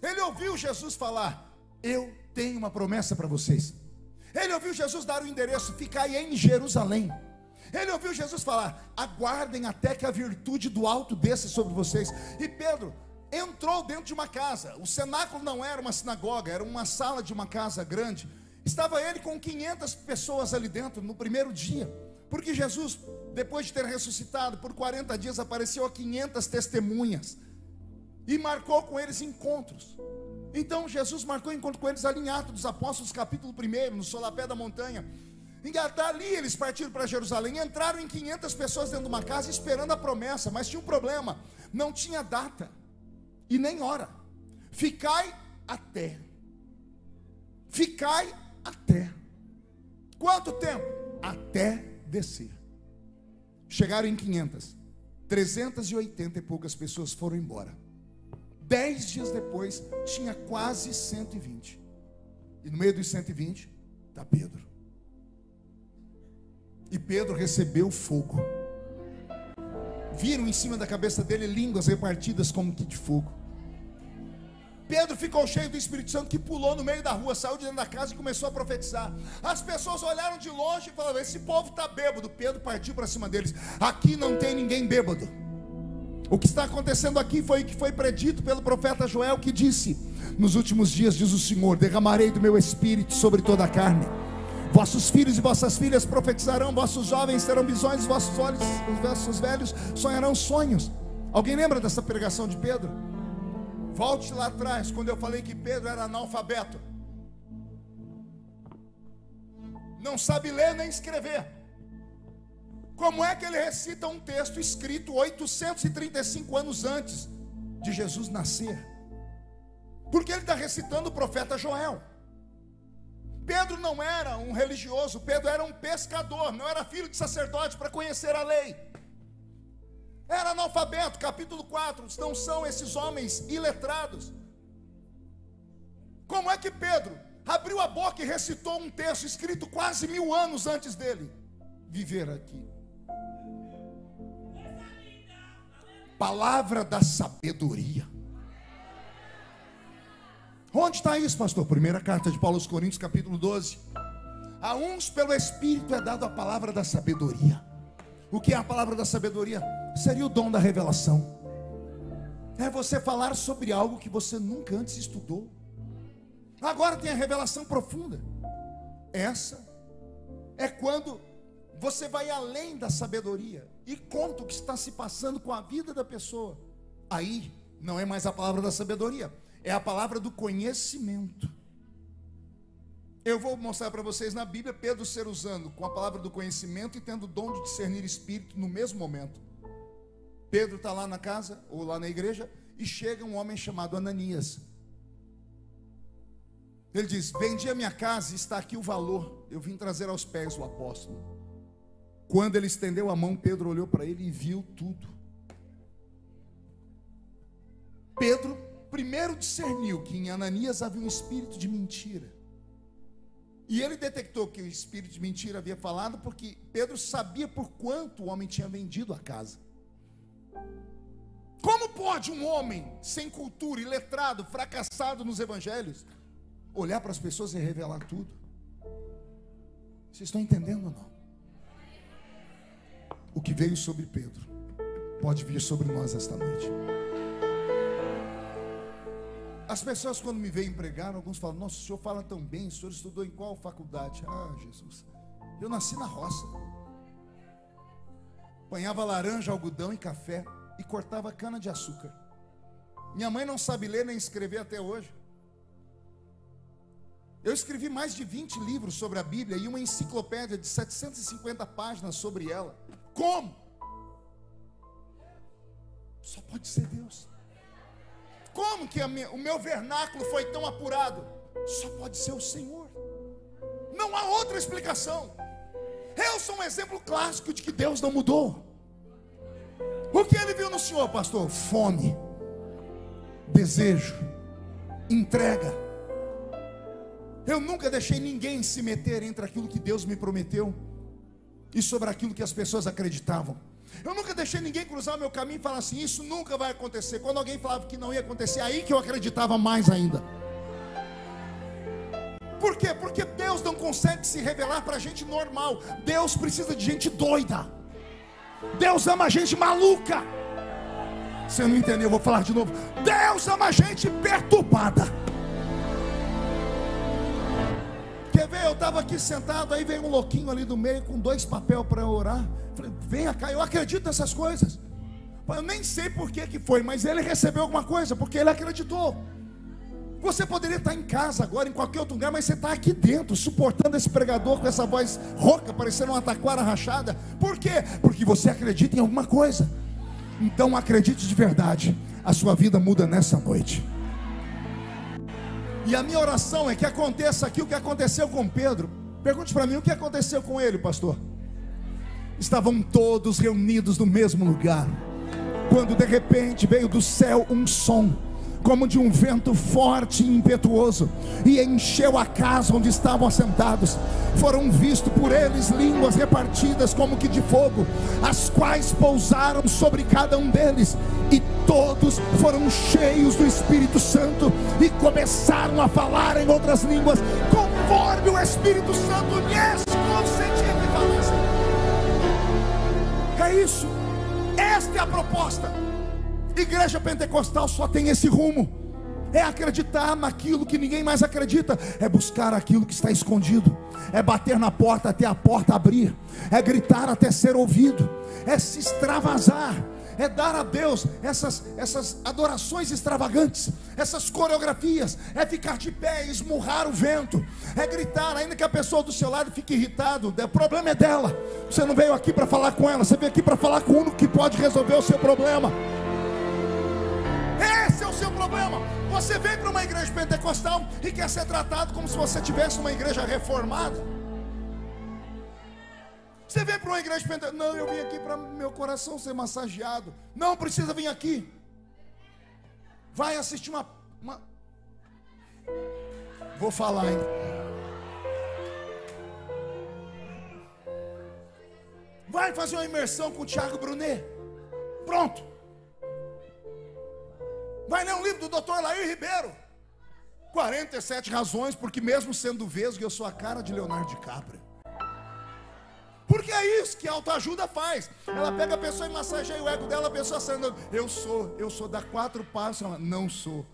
Ele ouviu Jesus falar: eu tenho uma promessa para vocês. Ele ouviu Jesus dar o endereço: ficai em Jerusalém. Ele ouviu Jesus falar: aguardem até que a virtude do alto desça sobre vocês. E Pedro entrou dentro de uma casa. O cenáculo não era uma sinagoga, era uma sala de uma casa grande. Estava ele com 500 pessoas ali dentro no primeiro dia, porque Jesus, depois de ter ressuscitado, por 40 dias apareceu a 500 testemunhas e marcou com eles encontros. Então Jesus marcou encontro com eles ali em Atos dos Apóstolos, capítulo 1, no solapé da montanha. E dali eles partiram para Jerusalém. Entraram em 500 pessoas dentro de uma casa esperando a promessa, mas tinha um problema: não tinha data e nem hora. Ficai até. Ficai até. Quanto tempo? Até descer. Chegaram em 500. 380 e poucas pessoas foram embora. 10 dias depois tinha quase 120. E no meio dos 120 está Pedro. E Pedro recebeu fogo. Viram em cima da cabeça dele línguas repartidas como que de fogo. Pedro ficou cheio do Espírito Santo, que pulou no meio da rua, saiu de dentro da casa e começou a profetizar. As pessoas olharam de longe e falaram: esse povo está bêbado. Pedro partiu para cima deles: aqui não tem ninguém bêbado. O que está acontecendo aqui foi o que foi predito pelo profeta Joel, que disse: nos últimos dias, diz o Senhor, derramarei do meu Espírito sobre toda a carne. Vossos filhos e vossas filhas profetizarão, vossos jovens terão visões, vossos velhos sonharão sonhos. Alguém lembra dessa pregação de Pedro? Volte lá atrás, quando eu falei que Pedro era analfabeto, não sabe ler nem escrever. Como é que ele recita um texto escrito 835 anos antes de Jesus nascer? Porque ele está recitando o profeta Joel. Pedro não era um religioso, Pedro era um pescador, não era filho de sacerdote para conhecer a lei. Era analfabeto. Capítulo 4, não são esses homens iletrados. Como é que Pedro abriu a boca e recitou um texto escrito quase 1000 anos antes dele viver aqui? Palavra da sabedoria. Onde está isso, pastor? Primeira carta de Paulo aos Coríntios, capítulo 12. A uns pelo Espírito é dado a palavra da sabedoria. O que é a palavra da sabedoria? Seria o dom da revelação. É você falar sobre algo que você nunca antes estudou. Agora tem a revelação profunda. Essa é quando você vai além da sabedoria e conta o que está se passando com a vida da pessoa. Aí não é mais a palavra da sabedoria, é a palavra do conhecimento. Eu vou mostrar para vocês na Bíblia Pedro ser usando com a palavra do conhecimento e tendo o dom de discernir espírito no mesmo momento. Pedro está lá na casa, ou lá na igreja, e chega um homem chamado Ananias. Ele diz: vendi a minha casa e está aqui o valor, eu vim trazer aos pés o apóstolo. Quando ele estendeu a mão, Pedro olhou para ele e viu tudo. Pedro primeiro discerniu que em Ananias havia um espírito de mentira. E ele detectou que o espírito de mentira havia falado porque Pedro sabia por quanto o homem tinha vendido a casa. Como pode um homem sem cultura, iletrado, fracassado nos evangelhos, olhar para as pessoas e revelar tudo? Vocês estão entendendo ou não? O que veio sobre Pedro pode vir sobre nós esta noite. As pessoas quando me veem pregar, alguns falam: nossa, o senhor fala tão bem, o senhor estudou em qual faculdade? Ah, Jesus, eu nasci na roça. Apanhava laranja, algodão e café e cortava cana de açúcar. Minha mãe não sabe ler nem escrever até hoje. Eu escrevi mais de 20 livros sobre a Bíblia e uma enciclopédia de 750 páginas sobre ela. Como? Só pode ser Deus. Como que o meu vernáculo foi tão apurado? Só pode ser o Senhor. Não há outra explicação. Eu sou um exemplo clássico de que Deus não mudou. O que ele viu no Senhor, pastor? Fome, desejo, entrega. Eu nunca deixei ninguém se meter entre aquilo que Deus me prometeu e sobre aquilo que as pessoas acreditavam. Eu nunca deixei ninguém cruzar o meu caminho e falar assim: isso nunca vai acontecer. Quando alguém falava que não ia acontecer, aí que eu acreditava mais ainda. Por quê? Porque Deus não consegue se revelar para gente normal. Deus precisa de gente doida. Deus ama gente maluca. Você não entendeu? Eu vou falar de novo. Deus ama gente perturbada. Quer ver? Eu estava aqui sentado, aí veio um louquinho ali do meio com 2 papéis para orar. Falei: venha cá, eu acredito nessas coisas. Eu nem sei por que foi, mas ele recebeu alguma coisa, porque ele acreditou. Você poderia estar em casa agora, em qualquer outro lugar, mas você está aqui dentro, suportando esse pregador com essa voz rouca, parecendo uma taquara rachada. Por quê? Porque você acredita em alguma coisa. Então acredite de verdade, a sua vida muda nessa noite. E a minha oração é que aconteça aqui o que aconteceu com Pedro. Pergunte para mim, o que aconteceu com ele, pastor? Estavam todos reunidos no mesmo lugar, quando de repente veio do céu um som, como de um vento forte e impetuoso, e encheu a casa onde estavam assentados. Foram vistos por eles línguas repartidas como que de fogo, as quais pousaram sobre cada um deles, e todos foram cheios do Espírito Santo, e começaram a falar em outras línguas, conforme o Espírito Santo lhes concedia que falassem. É isso, esta é a proposta. Igreja pentecostal só tem esse rumo: é acreditar naquilo que ninguém mais acredita, é buscar aquilo que está escondido, é bater na porta até a porta abrir, é gritar até ser ouvido, é se extravasar, é dar a Deus essas adorações extravagantes, essas coreografias, é ficar de pé e esmurrar o vento, é gritar, ainda que a pessoa do seu lado fique irritado. O problema é dela, você não veio aqui para falar com ela, você veio aqui para falar com o único que pode resolver o seu problema. Esse é o seu problema. Você vem para uma igreja pentecostal e quer ser tratado como se você tivesse uma igreja reformada. Você vem para uma igreja pentecostal: não, eu vim aqui para meu coração ser massageado. Não precisa vir aqui. Vai assistir uma... Vou falar, hein? Vai fazer uma imersão com o Thiago Brunet. Pronto. Vai ler um livro do Dr. Lair Ribeiro, 47 razões porque mesmo sendo vesgo eu sou a cara de Leonardo DiCaprio. Porque é isso que a autoajuda faz. Ela pega a pessoa e massageia o ego dela, a pessoa saindo: eu sou, dá 4 passos, ela: não sou.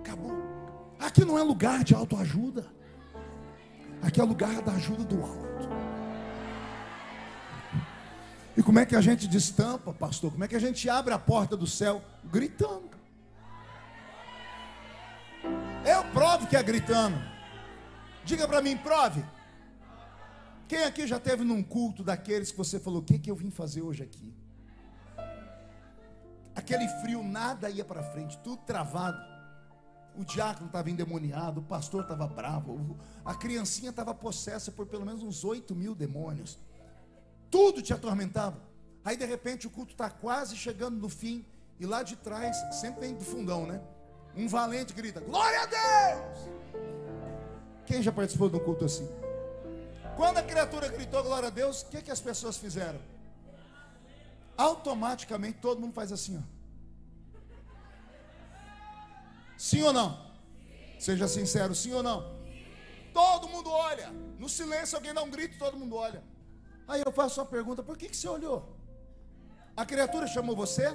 Acabou. Aqui não é lugar de autoajuda, aqui é lugar da ajuda do alto. E como é que a gente destampa, pastor? Como é que a gente abre a porta do céu? Gritando. Eu provo que é gritando. Diga para mim, prove. Quem aqui já teve num culto daqueles que você falou: o que eu vim fazer hoje aqui? Aquele frio, nada ia para frente, tudo travado. O diácono estava endemoniado, o pastor estava bravo, a criancinha estava possessa por pelo menos uns 8.000 demônios. Tudo te atormentava. Aí de repente o culto está quase chegando no fim, e lá de trás, sempre vem do fundão, né? Um valente grita: glória a Deus! Quem já participou de um culto assim? Quando a criatura gritou glória a Deus, o que as pessoas fizeram? Automaticamente todo mundo faz assim, ó. Sim ou não? Seja sincero, sim ou não? Todo mundo olha. No silêncio alguém dá um grito, todo mundo olha. Aí eu faço uma pergunta: por que você olhou? A criatura chamou você?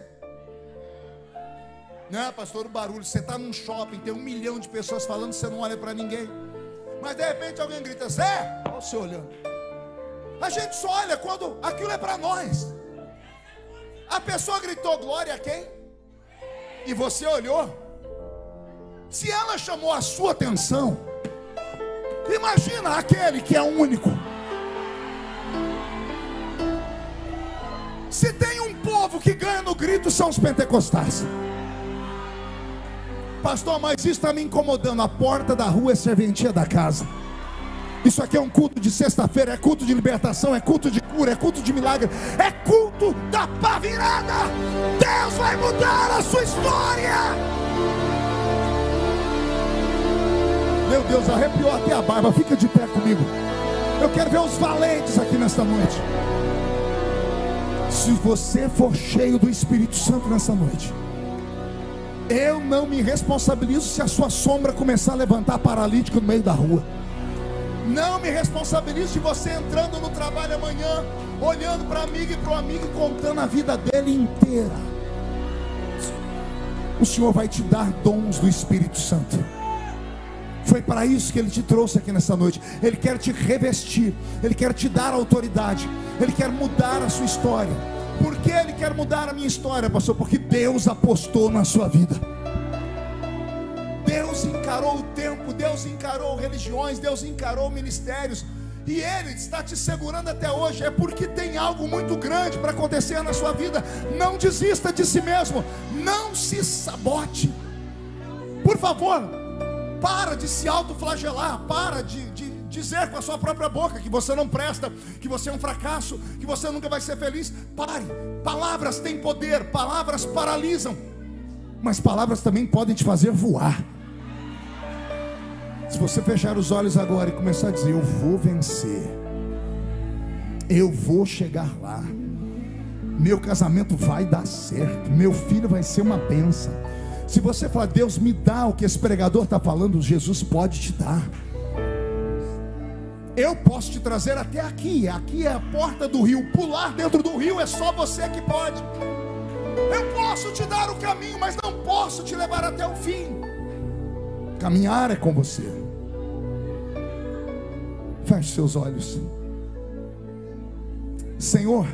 Não, pastor, o barulho. Você está num shopping, tem 1 milhão de pessoas falando, você não olha para ninguém. Mas de repente alguém grita: Zé, olha você olhando. A gente só olha quando aquilo é para nós. A pessoa gritou glória a quem? E você olhou. Se ela chamou a sua atenção, imagina aquele que é único. Se tem um povo que ganha no grito, são os pentecostais. Pastor, mas isso está me incomodando. A porta da rua é serventia da casa. Isso aqui é um culto de sexta-feira, é culto de libertação, é culto de cura, é culto de milagre, é culto da pá virada. Deus vai mudar a sua história. Meu Deus, arrepiou até a barba. Fica de pé comigo. Eu quero ver os valentes aqui nesta noite. Se você for cheio do Espírito Santo nessa noite, eu não me responsabilizo se a sua sombra começar a levantar paralítico no meio da rua. Não me responsabilizo de você entrando no trabalho amanhã, olhando para a amiga e para o amigo e contando a vida dele inteira. O Senhor vai te dar dons do Espírito Santo. Foi para isso que Ele te trouxe aqui nessa noite. Ele quer te revestir, Ele quer te dar autoridade, Ele quer mudar a sua história. Por que Ele quer mudar a minha história, pastor? Porque Deus apostou na sua vida. Deus encarou o tempo, Deus encarou religiões, Deus encarou ministérios, e Ele está te segurando até hoje. É porque tem algo muito grande para acontecer na sua vida. Não desista de si mesmo, não se sabote. Por favor, para de se autoflagelar, para de dizer com a sua própria boca que você não presta, que você é um fracasso, que você nunca vai ser feliz. Pare. Palavras têm poder, palavras paralisam, mas palavras também podem te fazer voar. Se você fechar os olhos agora e começar a dizer: eu vou vencer, eu vou chegar lá, meu casamento vai dar certo, meu filho vai ser uma bênção. Se você falar: Deus, me dá o que esse pregador está falando, Jesus pode te dar. Eu posso te trazer até aqui. Aqui é a porta do rio. Pular dentro do rio é só você que pode. Eu posso te dar o caminho, mas não posso te levar até o fim. Caminhar é com você. Feche seus olhos. Senhor,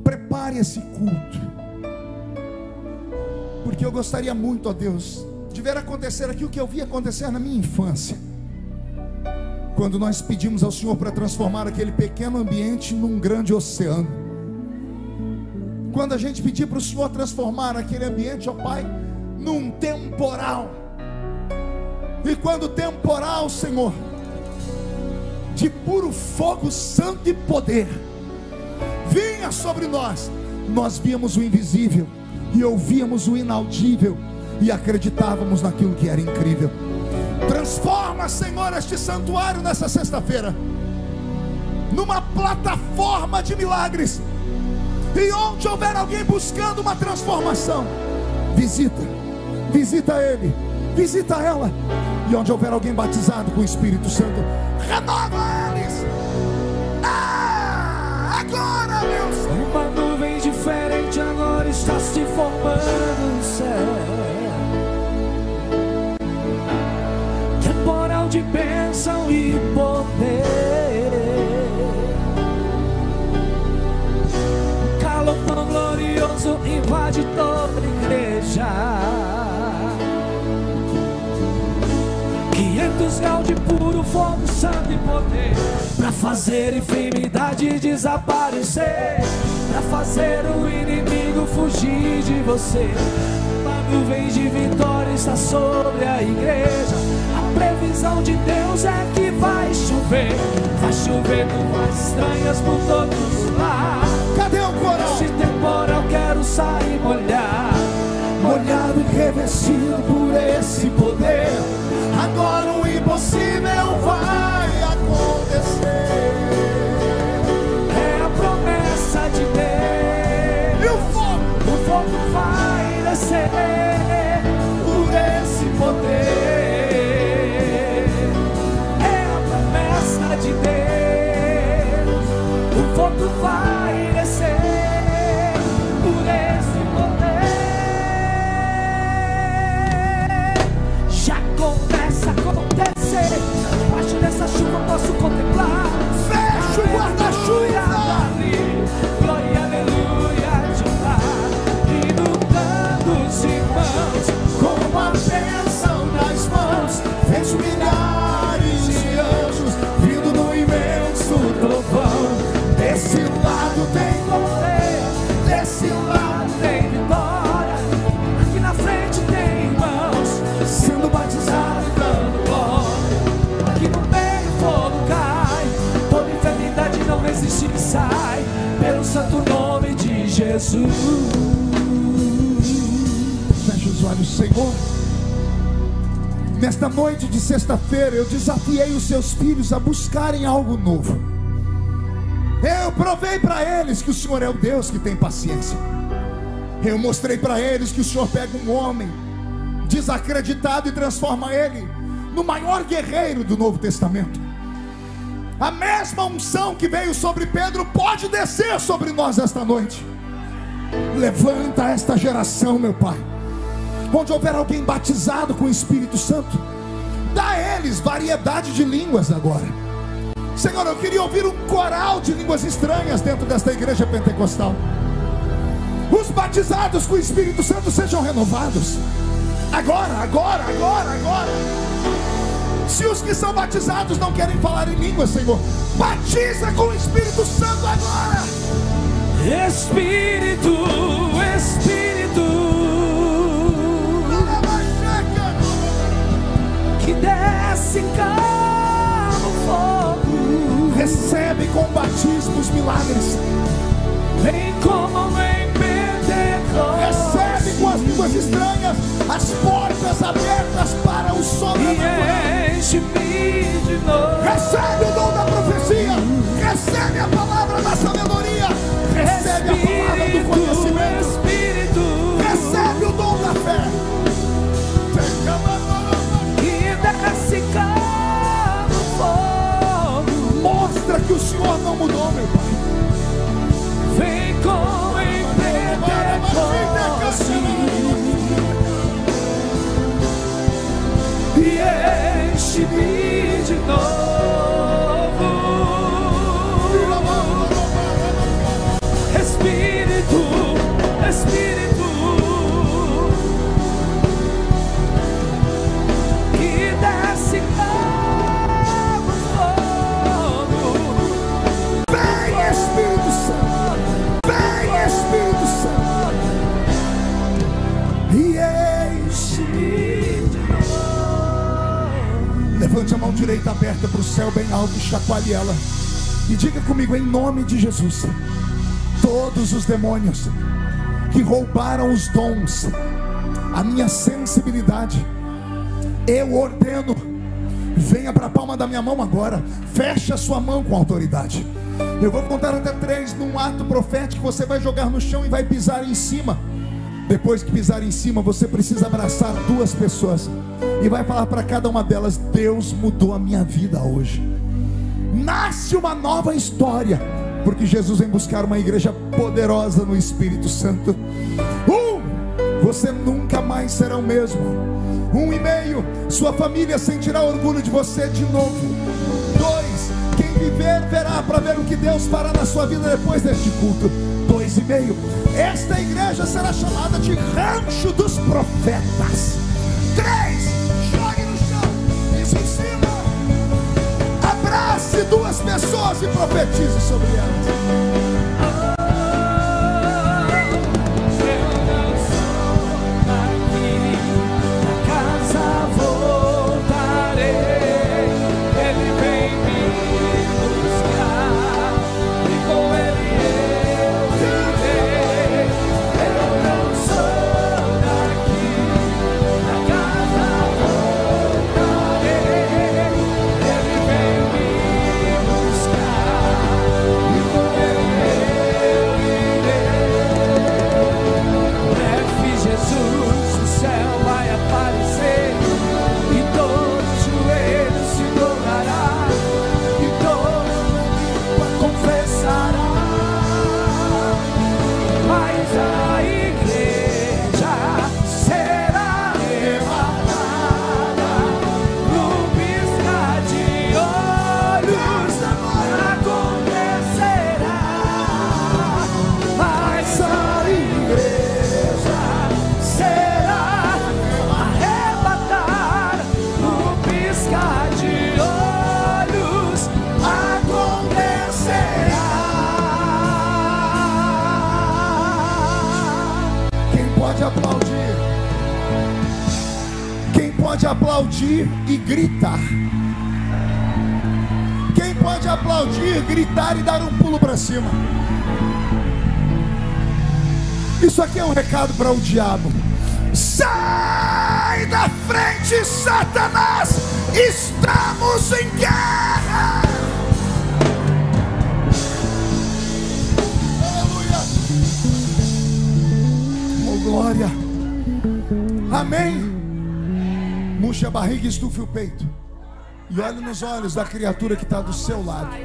prepare esse culto, porque eu gostaria muito, ó Deus, de ver acontecer aqui o que eu vi acontecer na minha infância, quando nós pedimos ao Senhor para transformar aquele pequeno ambiente num grande oceano. Quando a gente pedir para o Senhor transformar aquele ambiente, ó Pai, num temporal. E quando o temporal, Senhor, de puro fogo santo e poder vinha sobre nós, nós víamos o invisível e ouvíamos o inaudível e acreditávamos naquilo que era incrível. Transforma, Senhor, este santuário nessa sexta-feira numa plataforma de milagres. E onde houver alguém buscando uma transformação, visita ele, visita ela. E onde houver alguém batizado com o Espírito Santo, renova eles. Agora, meu Senhor, uma nuvem diferente agora está se formando no céu. Temporal de bênção e poder. Calor tão glorioso invade toda a igreja. 500 graus de puro fogo, santo e poder, pra fazer enfermidade desaparecer, pra fazer o inimigo fugir de você. Uma nuvem de vitória está sobre a igreja. A previsão de Deus é que vai chover nuvens estranhas por todos os lados. Cadê o coral? Nesse temporal quero sair molhado e revestido por esse poder. Agora o impossível vai acontecer. É a promessa de Deus. E o fogo vai descer por esse poder. É a promessa de Deus. O fogo vai descer por esse poder. Já começa a acontecer. Jesus. Feche os olhos, Senhor. Nesta noite de sexta-feira, eu desafiei os seus filhos a buscarem algo novo. Eu provei para eles que o Senhor é o Deus que tem paciência. Eu mostrei para eles que o Senhor pega um homem desacreditado e transforma ele no maior guerreiro do Novo Testamento. A mesma unção que veio sobre Pedro pode descer sobre nós esta noite. Levanta esta geração, meu Pai. Onde houver alguém batizado com o Espírito Santo, dá a eles variedade de línguas agora. Senhor, eu queria ouvir um coral de línguas estranhas dentro desta igreja pentecostal. Os batizados com o Espírito Santo sejam renovados. Agora. Se os que são batizados não querem falar em línguas, Senhor, batiza com o Espírito Santo agora. Espírito, que desce como fogo, recebe com o batismo os milagres. vem como em Pentecostes, Recebe com as línguas estranhas as portas abertas para o sobrenatural. e enche-me de novo. Recebe o dom da profecia, recebe a palavra da sabedoria, recebe a palavra do conhecimento, recebe o dom da fé. Que desce como fogo, Mostra que o Senhor não mudou, meu Pai. vem como em Pentecostes, e enche-me de novo. Espírito, que desce como fogo, Vem, Espírito Santo, vem, Espírito Santo, e enche-me. Levante a mão direita aberta para o céu bem alto e chacoalhe ela. E diga comigo em nome de Jesus: todos os demônios que roubaram os dons, a minha sensibilidade, eu ordeno, venha para a palma da minha mão agora. Feche a sua mão com autoridade. Eu vou contar até 3 num ato profético. Você vai jogar no chão e vai pisar em cima. Depois que pisar em cima, você precisa abraçar 2 pessoas e vai falar para cada uma delas: Deus mudou a minha vida hoje. Nasce uma nova história, porque Jesus vem buscar uma igreja poderosa no Espírito Santo. Você nunca mais será o mesmo. 1 e meio, sua família sentirá orgulho de você de novo. 2, quem viver verá para ver o que Deus fará na sua vida depois deste culto. 2 e meio, esta igreja será chamada de Rancho dos Profetas. 3, jogue no chão, isso em cima, abrace 2 pessoas e profetize sobre elas. Aplaudir e gritar. Quem pode aplaudir, gritar e dar um pulo para cima? Isso aqui é um recado para o diabo. Sai da frente, Satanás! Estamos em guerra! Aleluia! Oh, glória! Amém! Murche a barriga e estufe o peito. E olhe nos olhos da criatura que está do seu lado.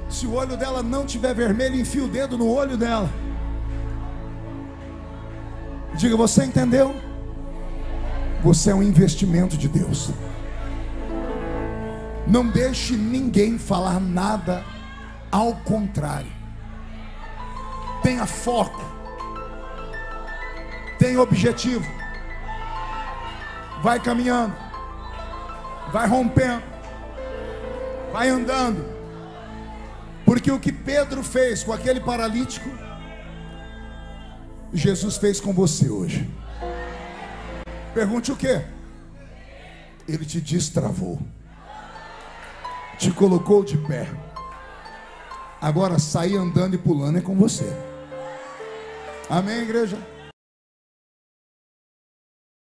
Se o olho dela não tiver vermelho, enfia o dedo no olho dela. Diga: você entendeu? Você é um investimento de Deus. Não deixe ninguém falar nada ao contrário. Tenha foco. Tenha objetivo. Vai caminhando. Vai rompendo. Vai andando. Porque o que Pedro fez com aquele paralítico, Jesus fez com você hoje. Pergunte o quê? Ele te destravou, te colocou de pé. Agora sair andando e pulando é com você. Amém, igreja?